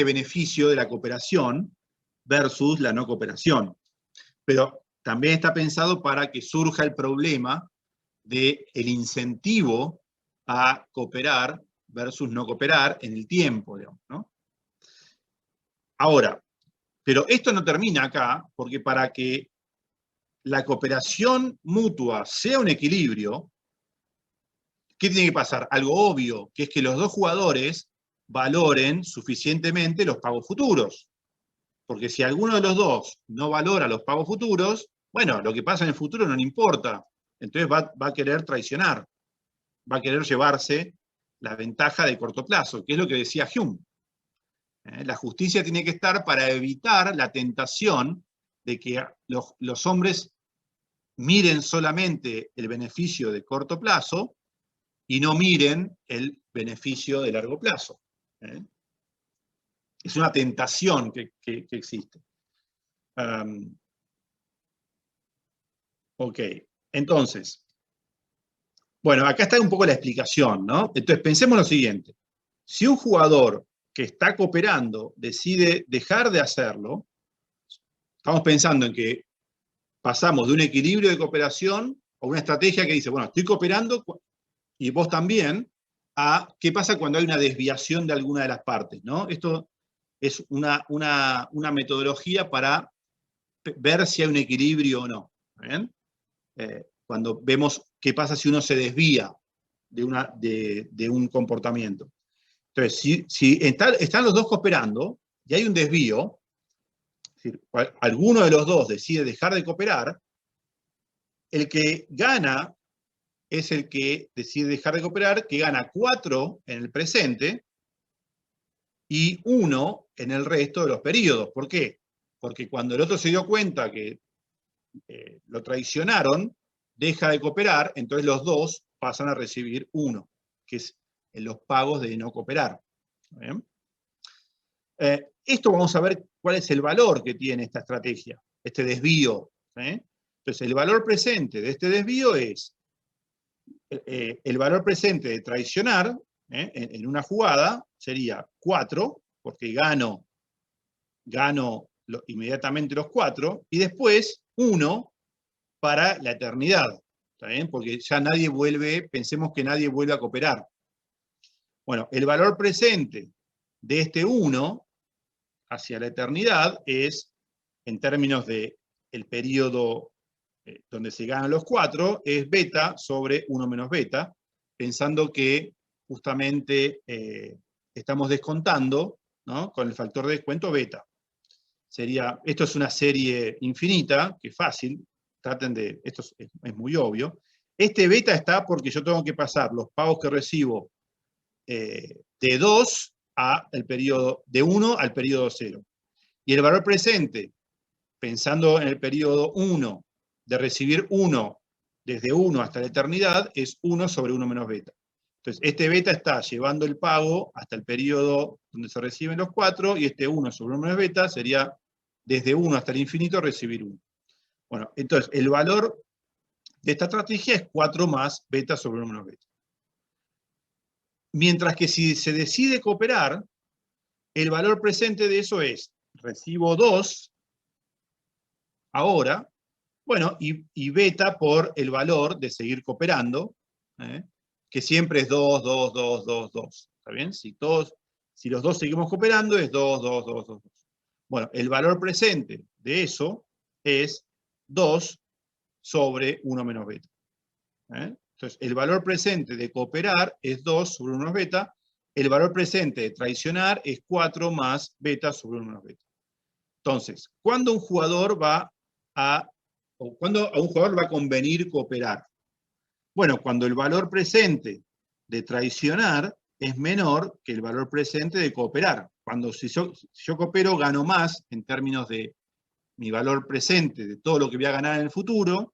beneficio de la cooperación versus la no cooperación. Pero también está pensado para que surja el problema del incentivo a cooperar versus no cooperar en el tiempo, digamos, ¿no? Ahora, pero esto no termina acá, porque para que la cooperación mutua sea un equilibrio, ¿qué tiene que pasar? Algo obvio, que es que los dos jugadores valoren suficientemente los pagos futuros. Porque si alguno de los dos no valora los pagos futuros, bueno, lo que pasa en el futuro no le importa. Entonces va a querer traicionar, va a querer llevarse la ventaja de corto plazo, que es lo que decía Hume. La justicia tiene que estar para evitar la tentación de que los hombres miren solamente el beneficio de corto plazo y no miren el beneficio de largo plazo. Es una tentación que existe. Ok, entonces, bueno, acá está un poco la explicación, ¿no? Entonces pensemos lo siguiente. Si un jugador que está cooperando decide dejar de hacerlo, estamos pensando en que pasamos de un equilibrio de cooperación a una estrategia que dice, bueno, estoy cooperando y vos también, a qué pasa cuando hay una desviación de alguna de las partes, ¿no? Esto es una metodología para ver si hay un equilibrio o no. ¿Bien? Cuando vemos qué pasa si uno se desvía de un comportamiento. Entonces, si están los dos cooperando y hay un desvío, es decir, alguno de los dos decide dejar de cooperar, el que gana es el que decide dejar de cooperar, que gana 4 en el presente y 1 en el resto de los periodos. ¿Por qué? Porque cuando el otro se dio cuenta que lo traicionaron, deja de cooperar, entonces los dos pasan a recibir 1, que es en los pagos de no cooperar. ¿Bien? Esto vamos a ver cuál es el valor que tiene esta estrategia, este desvío. Entonces, el valor presente de este desvío es el valor presente de traicionar en una jugada sería 4, porque gano inmediatamente los 4, y después 1 para la eternidad. ¿Está bien? Porque ya nadie vuelve, pensemos que nadie vuelve a cooperar. Bueno, el valor presente de este 1 hacia la eternidad es, en términos del periodo donde se ganan los 4, es beta sobre 1 menos beta, pensando que justamente estamos descontando, ¿no?, con el factor de descuento beta. Esto es una serie infinita, que es fácil, esto es muy obvio. Este beta está porque yo tengo que pasar los pagos que recibo de 2 de 1 al periodo 0. Y el valor presente, pensando en el periodo 1, de recibir 1 desde 1 hasta la eternidad, es 1 sobre 1 menos beta. Entonces, este beta está llevando el pago hasta el periodo donde se reciben los 4, y este 1 sobre 1 menos beta sería desde 1 hasta el infinito recibir 1. Bueno, entonces, el valor de esta estrategia es 4 más beta sobre 1 menos beta. Mientras que si se decide cooperar, el valor presente de eso es, recibo 2 ahora, bueno, y beta por el valor de seguir cooperando, que siempre es 2, 2, 2, 2, 2. ¿Está bien? Si los dos seguimos cooperando, es 2, 2, 2, 2, 2. Bueno, el valor presente de eso es 2 sobre 1 menos beta. Entonces, el valor presente de cooperar es 2 sobre 1 menos beta. El valor presente de traicionar es 4 más beta sobre 1 menos beta. Entonces, ¿cuándo un jugador cuándo a un jugador va a convenir cooperar? Bueno, cuando el valor presente de traicionar es menor que el valor presente de cooperar. Cuando si yo coopero gano más en términos de mi valor presente, de todo lo que voy a ganar en el futuro,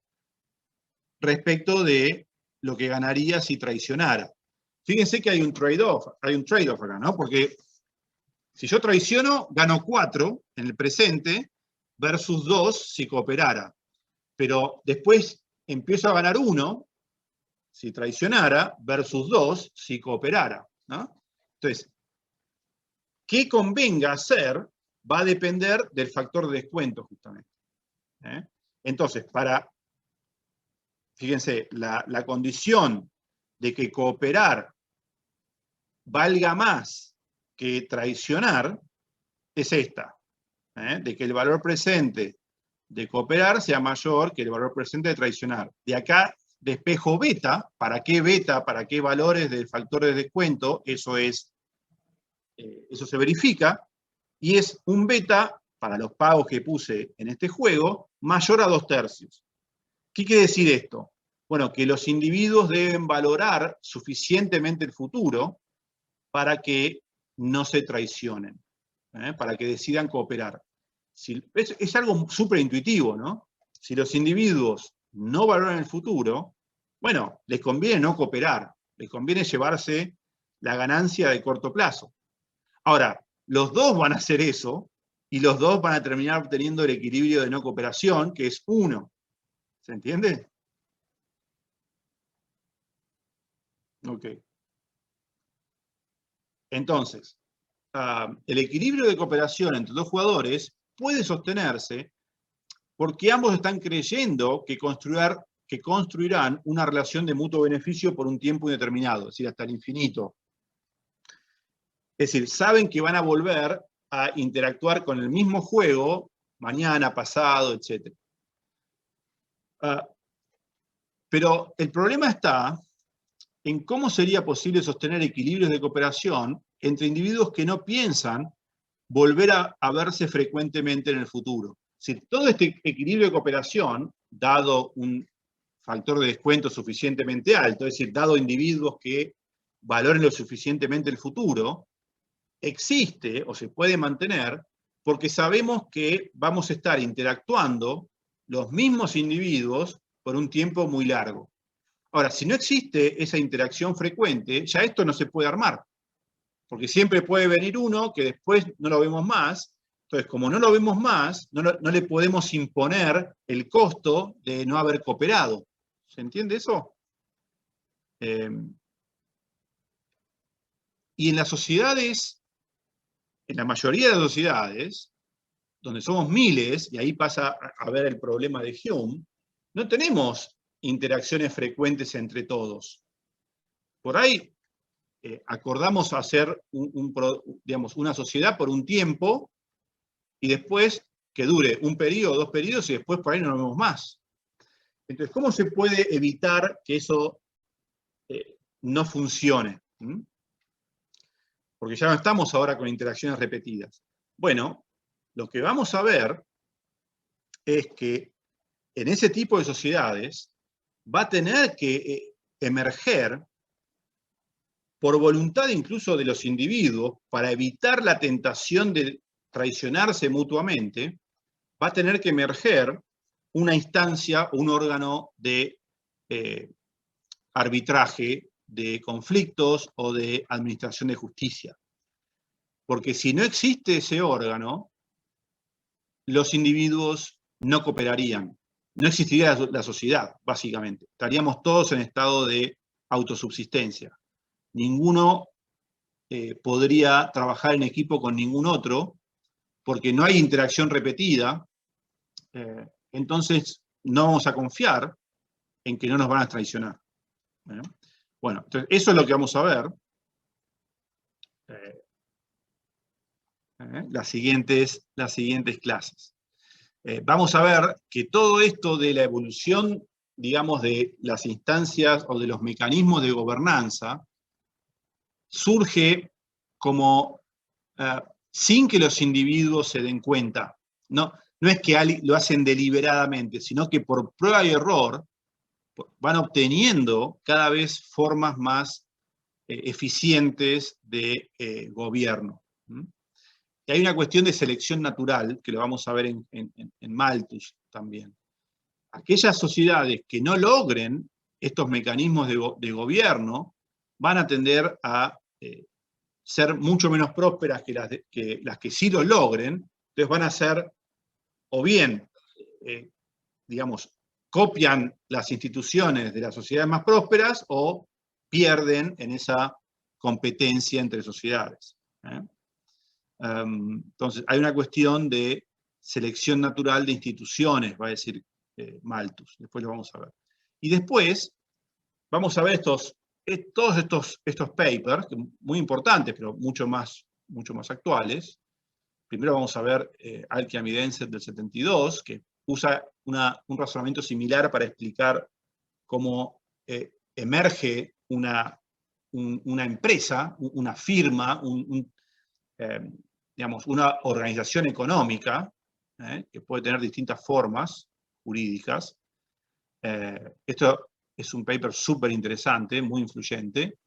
respecto de lo que ganaría si traicionara. Fíjense que hay un trade-off acá, ¿no? Porque si yo traiciono, gano 4 en el presente versus 2 si cooperara. Pero después empiezo a ganar 1 si traicionara versus 2 si cooperara, ¿no? Entonces, ¿qué convenga hacer? Va a depender del factor de descuento, justamente. Entonces, fíjense, la condición de que cooperar valga más que traicionar es esta, de que el valor presente de cooperar sea mayor que el valor presente de traicionar. De acá despejo beta, ¿para qué valores del factor de descuento? Eso se verifica, y es un beta, para los pagos que puse en este juego, mayor a 2/3. ¿Qué quiere decir esto? Bueno, que los individuos deben valorar suficientemente el futuro para que no se traicionen, para que decidan cooperar. Es algo súper intuitivo, ¿no? Si los individuos no valoran el futuro, bueno, les conviene no cooperar, les conviene llevarse la ganancia de corto plazo. Ahora, los dos van a hacer eso, y los dos van a terminar obteniendo el equilibrio de no cooperación, que es 1. ¿Se entiende? Ok. Entonces, el equilibrio de cooperación entre dos jugadores puede sostenerse porque ambos están creyendo que construirán una relación de mutuo beneficio por un tiempo indeterminado, es decir, hasta el infinito. Es decir, saben que van a volver a interactuar con el mismo juego mañana, pasado, etc. Pero el problema está en cómo sería posible sostener equilibrios de cooperación entre individuos que no piensan volver a verse frecuentemente en el futuro. Si todo este equilibrio de cooperación, dado un factor de descuento suficientemente alto, es decir, dado individuos que valoren lo suficientemente el futuro, existe o se puede mantener porque sabemos que vamos a estar interactuando los mismos individuos por un tiempo muy largo. Ahora, si no existe esa interacción frecuente, ya esto no se puede armar, porque siempre puede venir uno que después no lo vemos más. Entonces, como no lo vemos más, no le podemos imponer el costo de no haber cooperado. ¿Se entiende eso? Y en las sociedades, en la mayoría de las sociedades, donde somos miles, y ahí pasa a ver el problema de Hume, no tenemos interacciones frecuentes entre todos. Por ahí acordamos hacer una sociedad por un tiempo, y después que dure un periodo, 2 periodos, y después por ahí no nos vemos más. Entonces, ¿cómo se puede evitar que eso no funcione? Porque ya no estamos ahora con interacciones repetidas. Bueno, lo que vamos a ver es que en ese tipo de sociedades va a tener que emerger, por voluntad incluso de los individuos, para evitar la tentación de traicionarse mutuamente, va a tener que emerger una instancia, un órgano de arbitraje de conflictos o de administración de justicia. Porque si no existe ese órgano, los individuos no cooperarían. No existiría la sociedad, básicamente. Estaríamos todos en estado de autosubsistencia. Ninguno podría trabajar en equipo con ningún otro, porque no hay interacción repetida. Entonces no vamos a confiar en que no nos van a traicionar. Bueno, entonces eso es lo que vamos a ver. Las siguientes clases. Vamos a ver que todo esto de la evolución, digamos, de las instancias o de los mecanismos de gobernanza, surge como sin que los individuos se den cuenta. No es que lo hacen deliberadamente, sino que por prueba y error van obteniendo cada vez formas más eficientes de gobierno. Y hay una cuestión de selección natural, que lo vamos a ver en Malthus también. Aquellas sociedades que no logren estos mecanismos de gobierno van a tender a ser mucho menos prósperas que las que sí lo logren. Entonces van a ser, o bien, digamos, copian las instituciones de las sociedades más prósperas o pierden en esa competencia entre sociedades. Entonces, hay una cuestión de selección natural de instituciones, va a decir Malthus. Después lo vamos a ver. Y después vamos a ver todos estos papers, muy importantes, pero mucho más actuales. Primero vamos a ver Alchiam y Denset del 72, que usa un razonamiento similar para explicar cómo emerge una empresa, una firma, digamos, una organización económica, que puede tener distintas formas jurídicas. Esto es un paper súper interesante, muy influyente.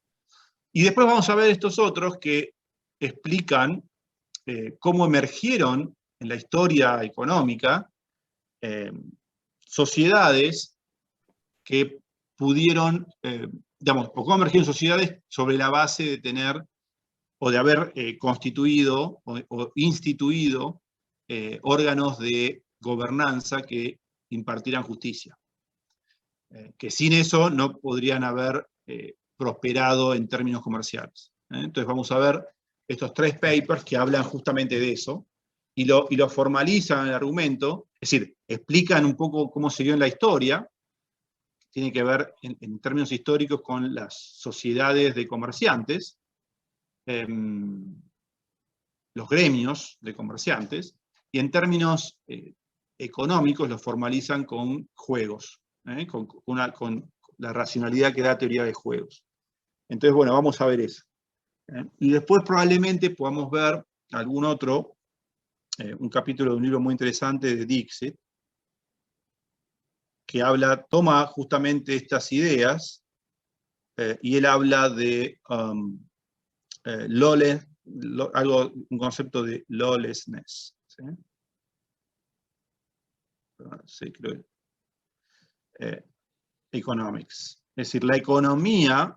Y después vamos a ver estos otros que explican cómo emergieron en la historia económica sociedades que pudieron, digamos, o cómo emergieron sociedades sobre la base de tener o de haber constituido o instituido órganos de gobernanza que impartieran justicia. Que sin eso no podrían haber prosperado en términos comerciales. Entonces vamos a ver estos tres papers que hablan justamente de eso, y lo formalizan en el argumento, es decir, explican un poco cómo se dio en la historia, tiene que ver en términos históricos con las sociedades de comerciantes, los gremios de comerciantes, y en términos económicos los formalizan con juegos, con la racionalidad que da teoría de juegos. Entonces, bueno, vamos a ver eso. Y después probablemente podamos ver algún otro, un capítulo de un libro muy interesante de Dixit, que toma justamente estas ideas, y él habla de un concepto de lawlessness. ¿Sí? Sí, creo. Economics. Es decir, la economía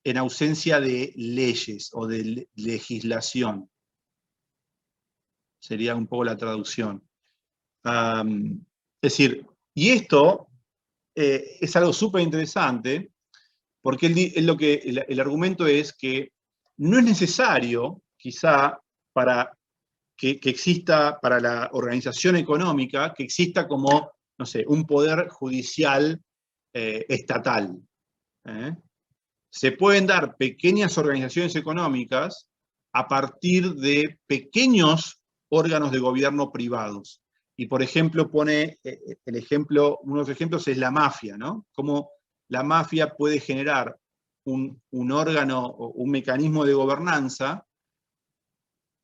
en ausencia de leyes o de legislación. Sería un poco la traducción. Es decir, y esto es algo súper interesante, porque el argumento es que no es necesario, quizá, para que exista, para la organización económica, que exista como, no sé, un poder judicial estatal. Se pueden dar pequeñas organizaciones económicas a partir de pequeños órganos de gobierno privados. Y por ejemplo pone uno de los ejemplos es la mafia, ¿no? Cómo la mafia puede generar un órgano o un mecanismo de gobernanza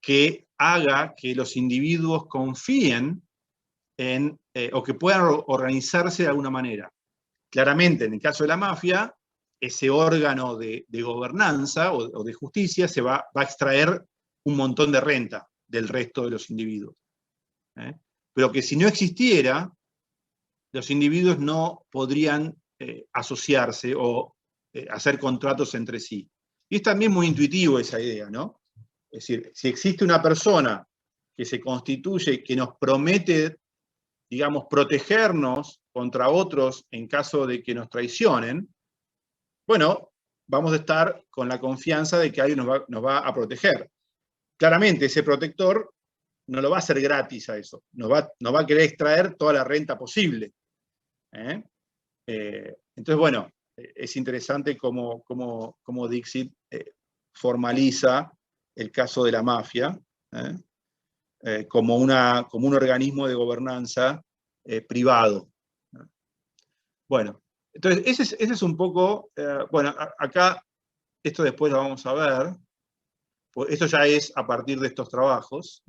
que haga que los individuos confíen en, o que puedan organizarse de alguna manera. Claramente, en el caso de la mafia, ese órgano de gobernanza o de justicia se va a extraer un montón de renta del resto de los individuos. Pero que si no existiera, los individuos no podrían asociarse o hacer contratos entre sí. Y es también muy intuitivo esa idea, ¿no? Es decir, si existe una persona que se constituye, que nos promete, digamos, protegernos contra otros en caso de que nos traicionen, bueno, vamos a estar con la confianza de que alguien nos va a proteger. Claramente, ese protector no lo va a hacer gratis a eso, nos va a querer extraer toda la renta posible. Entonces, bueno, es interesante cómo Dixit formaliza el caso de la mafia como un organismo de gobernanza privado. Bueno, entonces ese es un poco, bueno, acá esto después lo vamos a ver, pues esto ya es a partir de estos trabajos,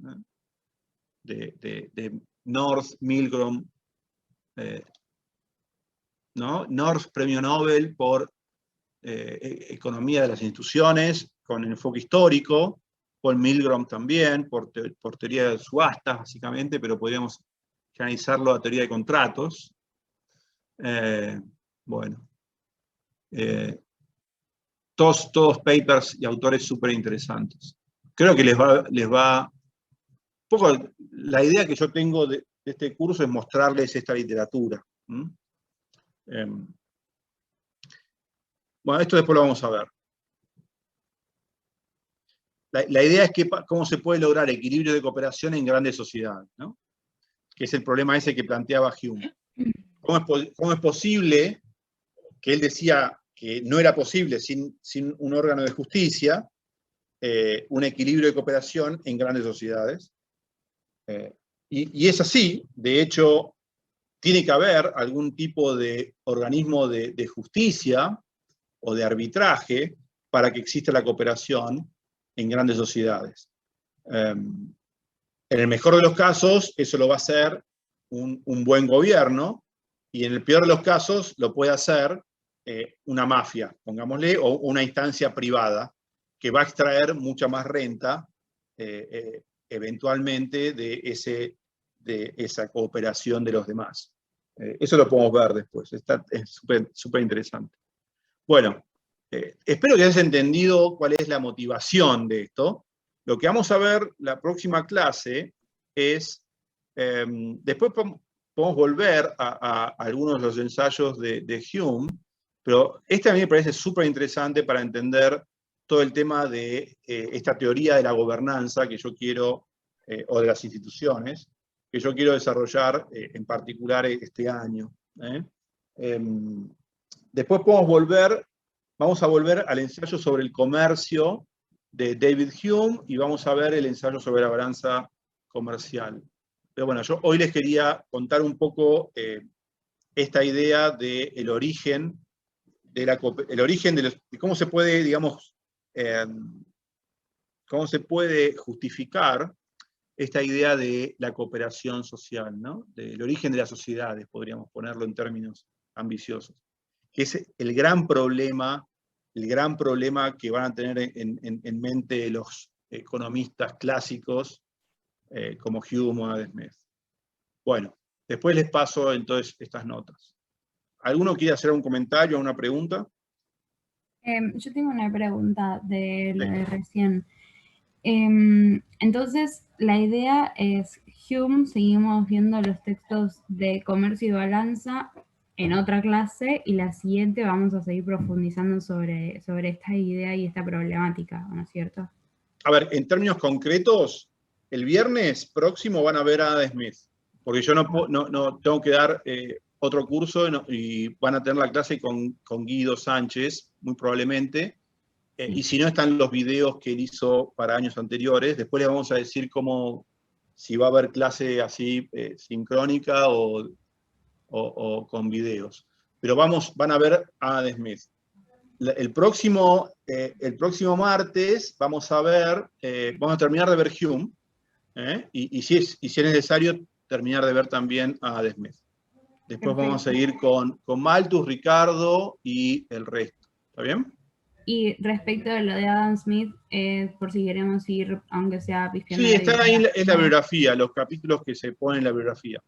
de North, Milgrom, ¿no? North, premio Nobel por economía de las instituciones, con enfoque histórico, Paul Milgrom también, por teoría de subastas, básicamente, pero podríamos generalizarlo a teoría de contratos. Bueno, todos papers y autores súper interesantes. Creo que les va un poco, la idea que yo tengo de este curso es mostrarles esta literatura. Bueno, esto después lo vamos a ver. La idea es cómo se puede lograr equilibrio de cooperación en grandes sociedades, ¿no? Que es el problema ese que planteaba Hume. ¿Cómo es posible, que él decía que no era posible sin un órgano de justicia, un equilibrio de cooperación en grandes sociedades? Y es así, de hecho, tiene que haber algún tipo de organismo de justicia o de arbitraje para que exista la cooperación en grandes sociedades. En el mejor de los casos, eso lo va a hacer un buen gobierno, y en el peor de los casos lo puede hacer una mafia, pongámosle, o una instancia privada, que va a extraer mucha más renta eventualmente de esa cooperación de los demás. Eso lo podemos ver después, es súper interesante. Bueno, espero que hayas entendido cuál es la motivación de esto. Lo que vamos a ver la próxima clase es, después podemos volver a algunos de los ensayos de Hume, pero este a mí me parece súper interesante para entender todo el tema de esta teoría de la gobernanza que yo quiero, o de las instituciones, que yo quiero desarrollar en particular este año. Después vamos a volver al ensayo sobre el comercio de David Hume, y vamos a ver el ensayo sobre la balanza comercial. Pero bueno, yo hoy les quería contar un poco esta idea del origen, de cómo se puede, digamos, cómo se puede justificar esta idea de la cooperación social, ¿no? Del origen de las sociedades, podríamos ponerlo en términos ambiciosos. Que es el gran problema que van a tener en mente los economistas clásicos como Hume o Adam Smith. Bueno, después les paso entonces estas notas. ¿Alguno quiere hacer un comentario o una pregunta? Yo tengo una pregunta de lo de recién. Entonces, la idea es, Hume, seguimos viendo los textos de Comercio y Balanza en otra clase, y la siguiente vamos a seguir profundizando sobre esta idea y esta problemática, ¿no es cierto? A ver, en términos concretos, el viernes próximo van a ver a Adam Smith, porque yo no tengo que dar otro curso y van a tener la clase con Guido Sánchez, muy probablemente, y si no están los videos que él hizo para años anteriores. Después les vamos a decir si va a haber clase así sincrónica o con videos. Pero van a ver a Adam Smith. El próximo martes vamos a terminar de ver Hume, y si es necesario, terminar de ver también a Adam Smith. Después vamos a seguir con Malthus, Ricardo y el resto. ¿Está bien? Y respecto a lo de Adam Smith, por si queremos ir, aunque sea pisqueando. Sí, están ahí en la bibliografía, los capítulos que se ponen en la bibliografía.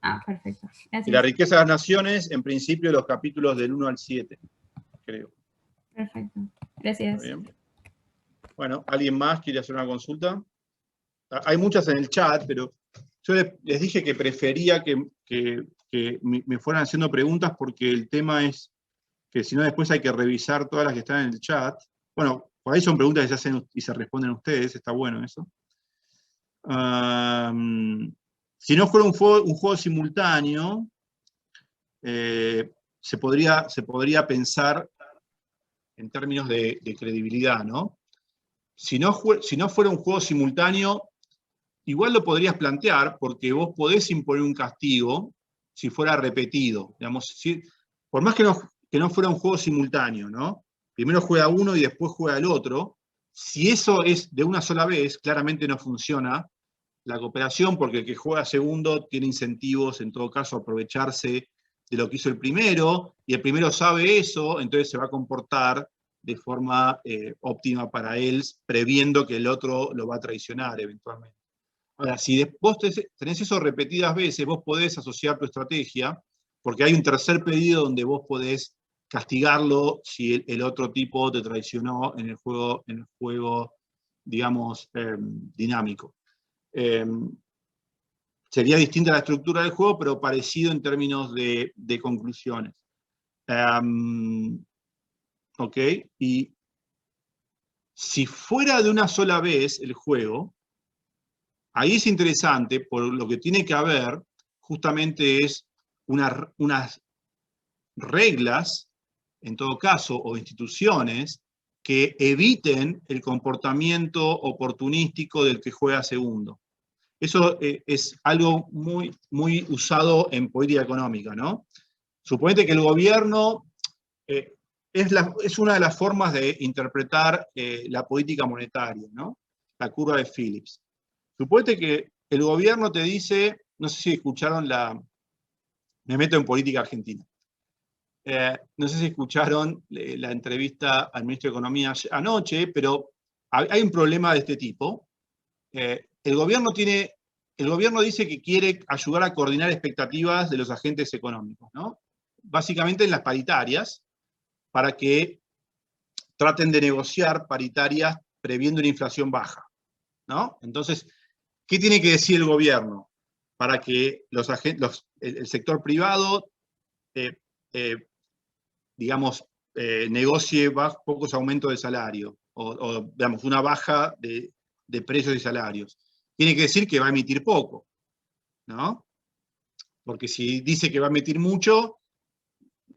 Ah, perfecto. Gracias. Y la riqueza de las naciones, en principio, los capítulos del 1 al 7, creo. Perfecto. Gracias. Está bien. Bueno, ¿alguien más quiere hacer una consulta? Hay muchas en el chat, pero yo les dije que prefería que me fueran haciendo preguntas porque el tema es que si no después hay que revisar todas las que están en el chat. Bueno, por ahí son preguntas que se hacen y se responden ustedes, está bueno eso. Si no fuera un juego simultáneo, se podría pensar en términos de credibilidad, ¿no? Si no fuera un juego simultáneo, igual lo podrías plantear porque vos podés imponer un castigo si fuera repetido. Digamos, por más que no fuera un juego simultáneo, ¿no? Primero juega uno y después juega el otro. Si eso es de una sola vez, claramente no funciona la cooperación porque el que juega segundo tiene incentivos, en todo caso, a aprovecharse de lo que hizo el primero, y el primero sabe eso, entonces se va a comportar de forma óptima para él, previendo que el otro lo va a traicionar eventualmente. Ahora, si vos tenés eso repetidas veces, vos podés asociar tu estrategia, porque hay un tercer pedido donde vos podés castigarlo si el otro tipo te traicionó en el juego digamos, dinámico. Sería distinta la estructura del juego, pero parecido en términos de conclusiones. Ok, y si fuera de una sola vez el juego, ahí es interesante, por lo que tiene que haber, justamente es unas reglas, en todo caso, o instituciones, que eviten el comportamiento oportunístico del que juega segundo. Eso es algo muy, muy usado en política económica, ¿no? Suponete que el gobierno es una de las formas de interpretar la política monetaria, ¿no? La curva de Phillips. Suponete que el gobierno te dice, no sé si escucharon me meto en política argentina. No sé si escucharon la entrevista al ministro de Economía anoche, pero hay un problema de este tipo. El gobierno dice que quiere ayudar a coordinar expectativas de los agentes económicos, ¿no? Básicamente en las paritarias, para que traten de negociar paritarias previendo una inflación baja, ¿no? Entonces, ¿qué tiene que decir el gobierno? Para que el sector privado, digamos, negocie pocos aumentos de salario, o digamos, una baja de precios y salarios. Tiene que decir que va a emitir poco, ¿no? Porque si dice que va a emitir mucho,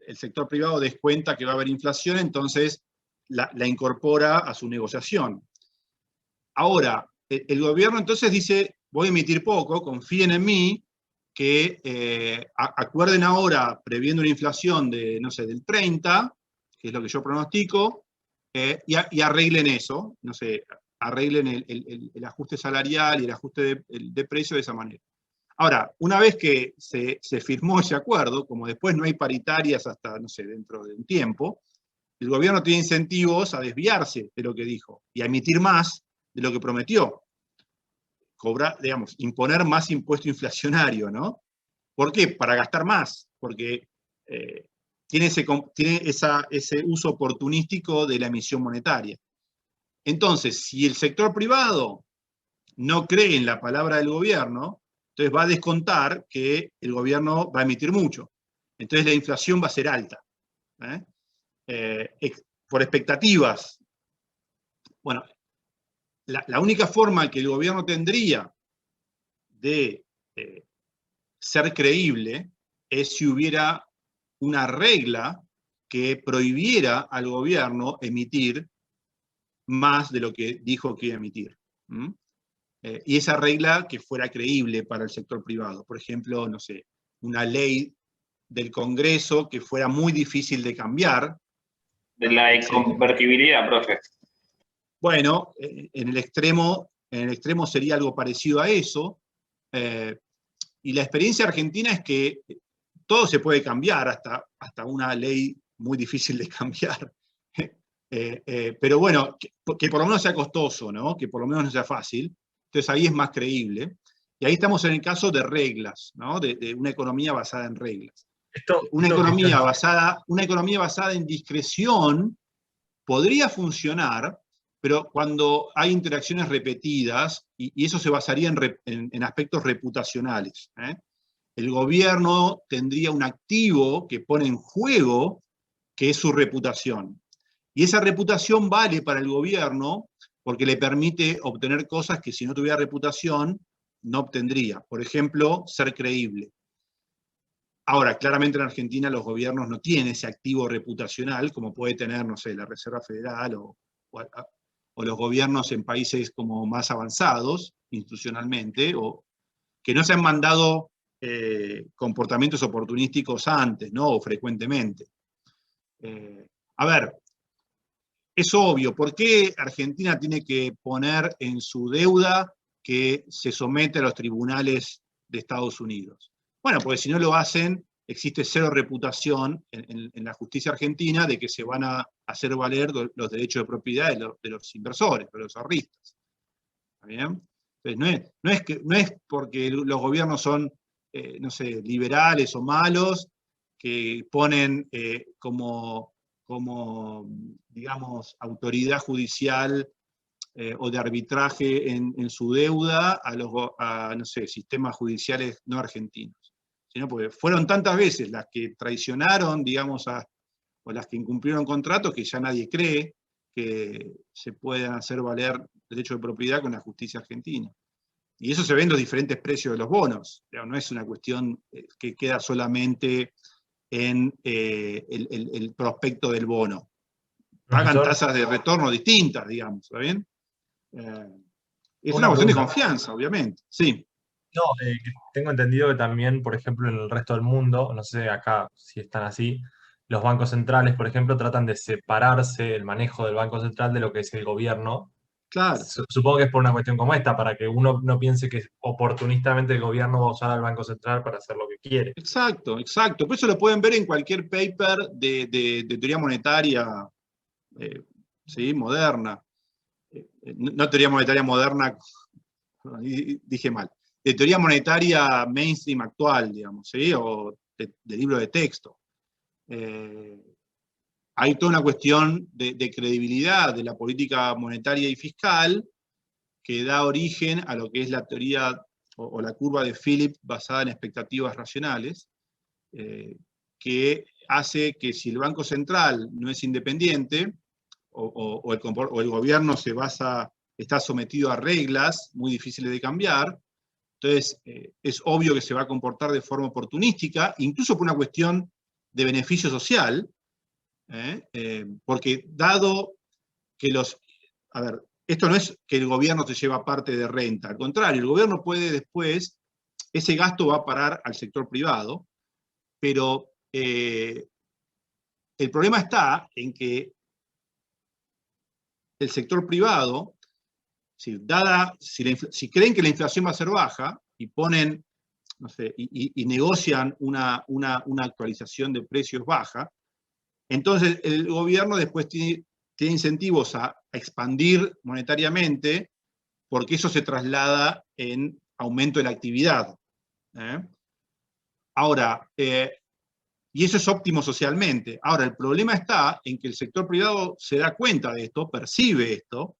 el sector privado descuenta que va a haber inflación, entonces la incorpora a su negociación. Ahora, el gobierno entonces dice, voy a emitir poco, confíen en mí, que acuerden ahora, previendo una inflación de, no sé, del 30, que es lo que yo pronostico, y arreglen eso, no sé, arreglen el ajuste salarial y el ajuste de precio de esa manera. Ahora, una vez que se firmó ese acuerdo, como después no hay paritarias hasta, no sé, dentro de un tiempo, el gobierno tiene incentivos a desviarse de lo que dijo y a emitir más de lo que prometió. Digamos, imponer más impuesto inflacionario, ¿no? ¿Por qué? Para gastar más, porque tiene ese uso oportunístico de la emisión monetaria. Entonces, si el sector privado no cree en la palabra del gobierno, entonces va a descontar que el gobierno va a emitir mucho. Entonces la inflación va a ser alta. Por expectativas. Bueno, la única forma que el gobierno tendría de ser creíble es si hubiera una regla que prohibiera al gobierno emitir más de lo que dijo que iba a emitir. Y esa regla que fuera creíble para el sector privado. Por ejemplo, no sé, una ley del Congreso que fuera muy difícil de cambiar. De la inconvertibilidad, profe. Bueno, en el extremo sería algo parecido a eso. Y la experiencia argentina es que todo se puede cambiar, hasta una ley muy difícil de cambiar. Pero bueno, que por lo menos sea costoso, ¿no? Que por lo menos no sea fácil. Entonces ahí es más creíble. Y ahí estamos en el caso de reglas, ¿no? De una economía basada en reglas. Una economía basada en discreción podría funcionar, pero cuando hay interacciones repetidas, y eso se basaría en aspectos reputacionales. El gobierno tendría un activo que pone en juego, que es su reputación. Y esa reputación vale para el gobierno porque le permite obtener cosas que si no tuviera reputación no obtendría. Por ejemplo, ser creíble. Ahora, claramente en Argentina los gobiernos no tienen ese activo reputacional como puede tener, no sé, la Reserva Federal o los gobiernos en países como más avanzados institucionalmente, o que no se han mandado comportamientos oportunísticos antes, ¿no? O frecuentemente. A ver, es obvio, ¿por qué Argentina tiene que poner en su deuda que se somete a los tribunales de Estados Unidos? Bueno, porque si no lo hacen, existe cero reputación en la justicia argentina de que se van a hacer valer los derechos de propiedad de los inversores, de los ahorristas. ¿Está bien? Entonces, no es porque los gobiernos son, no sé, liberales o malos, que ponen como, digamos, autoridad judicial o de arbitraje en su deuda a, no sé, sistemas judiciales no argentinos. Sino porque fueron tantas veces las que traicionaron, digamos, o las que incumplieron contratos que ya nadie cree que se puedan hacer valer derechos de propiedad con la justicia argentina. Y eso se ve en los diferentes precios de los bonos. No es una cuestión que queda solamente en el prospecto del bono. Pagan Profesor, tasas de retorno distintas, digamos, ¿está bien? Es una una cuestión de pregunta. confianza, obviamente. Sí. No, que tengo entendido que también, por ejemplo, en el resto del mundo, no sé acá si están así, los bancos centrales, por ejemplo, tratan de separarse el manejo del Banco Central de lo que es el gobierno. Claro. Supongo que es por una cuestión como esta, para que uno no piense que oportunistamente el gobierno va a usar al Banco Central para hacer lo que quiere. Exacto, exacto. Por eso lo pueden ver en cualquier paper de teoría monetaria ¿sí? Moderna. No teoría monetaria moderna, dije mal. De teoría monetaria mainstream actual, digamos, ¿sí? O de libro de texto. Hay toda una cuestión de credibilidad de la política monetaria y fiscal que da origen a lo que es la teoría o la curva de Phillips basada en expectativas racionales, que hace que si el Banco Central no es independiente, o el gobierno está sometido a reglas muy difíciles de cambiar, entonces es obvio que se va a comportar de forma oportunística, incluso por una cuestión de beneficio social, porque dado que a ver, esto no es que el gobierno te lleva parte de renta, al contrario, el gobierno puede después, ese gasto va a parar al sector privado, pero el problema está en que el sector privado, si creen que la inflación va a ser baja y ponen, no sé, y negocian una actualización de precios baja, entonces el gobierno después tiene incentivos a expandir monetariamente porque eso se traslada en aumento de la actividad. Ahora, y eso es óptimo socialmente. Ahora, el problema está en que el sector privado se da cuenta de esto, percibe esto,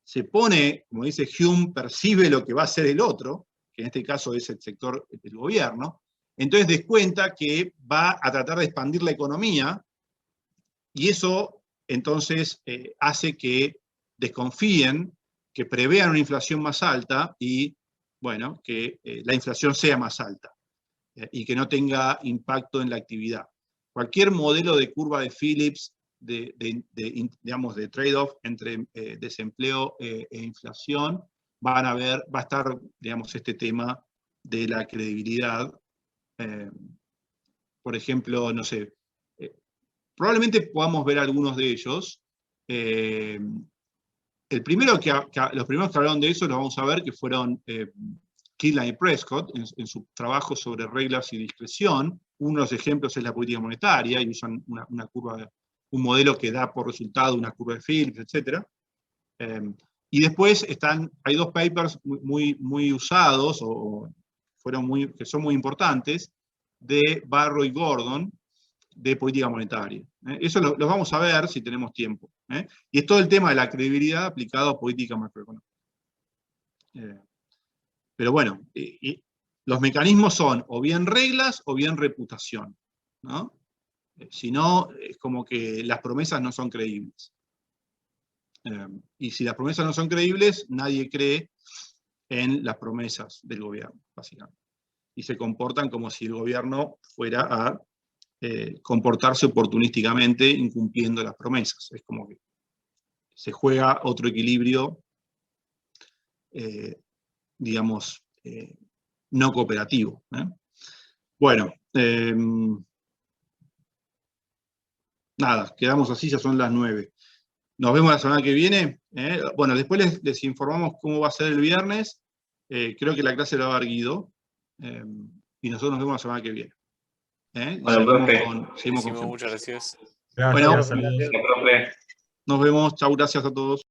se pone, como dice Hume, percibe lo que va a hacer el otro, que en este caso es el sector del gobierno, entonces descuenta que va a tratar de expandir la economía, y eso entonces hace que desconfíen, que prevean una inflación más alta y, bueno, que la inflación sea más alta y que no tenga impacto en la actividad. Cualquier modelo de curva de Phillips, digamos, de trade-off entre desempleo e inflación, va a estar, digamos, este tema de la credibilidad. Por ejemplo, no sé, probablemente podamos ver algunos de ellos. Los primeros que hablaron de eso los vamos a ver, que fueron Killian y Prescott, en su trabajo sobre reglas y discreción. Uno de los ejemplos es la política monetaria, y usan una curva, un modelo que da por resultado una curva de Phillips, etc. Y después hay dos papers muy usados, que son muy importantes, de Barrow y Gordon, de política monetaria. Eso lo vamos a ver si tenemos tiempo. Y es todo el tema de la credibilidad aplicado a política macroeconómica. Pero bueno, los mecanismos son o bien reglas o bien reputación, ¿no? Si no, es como que las promesas no son creíbles. Y si las promesas no son creíbles, nadie cree en las promesas del gobierno, básicamente. Y se comportan como si el gobierno fuera a comportarse oportunísticamente incumpliendo las promesas. Es como que se juega otro equilibrio, digamos, no cooperativo. Bueno, nada, quedamos así, ya son las 9. Nos vemos la semana que viene. Bueno, después les informamos cómo va a ser el viernes. Creo que la clase la va a dar Guido. Y nosotros nos vemos la semana que viene. Bueno, profe. Seguimos con Muchas gracias. Gracias, Bueno, saludos. Profe. nos vemos. Chau, gracias a todos.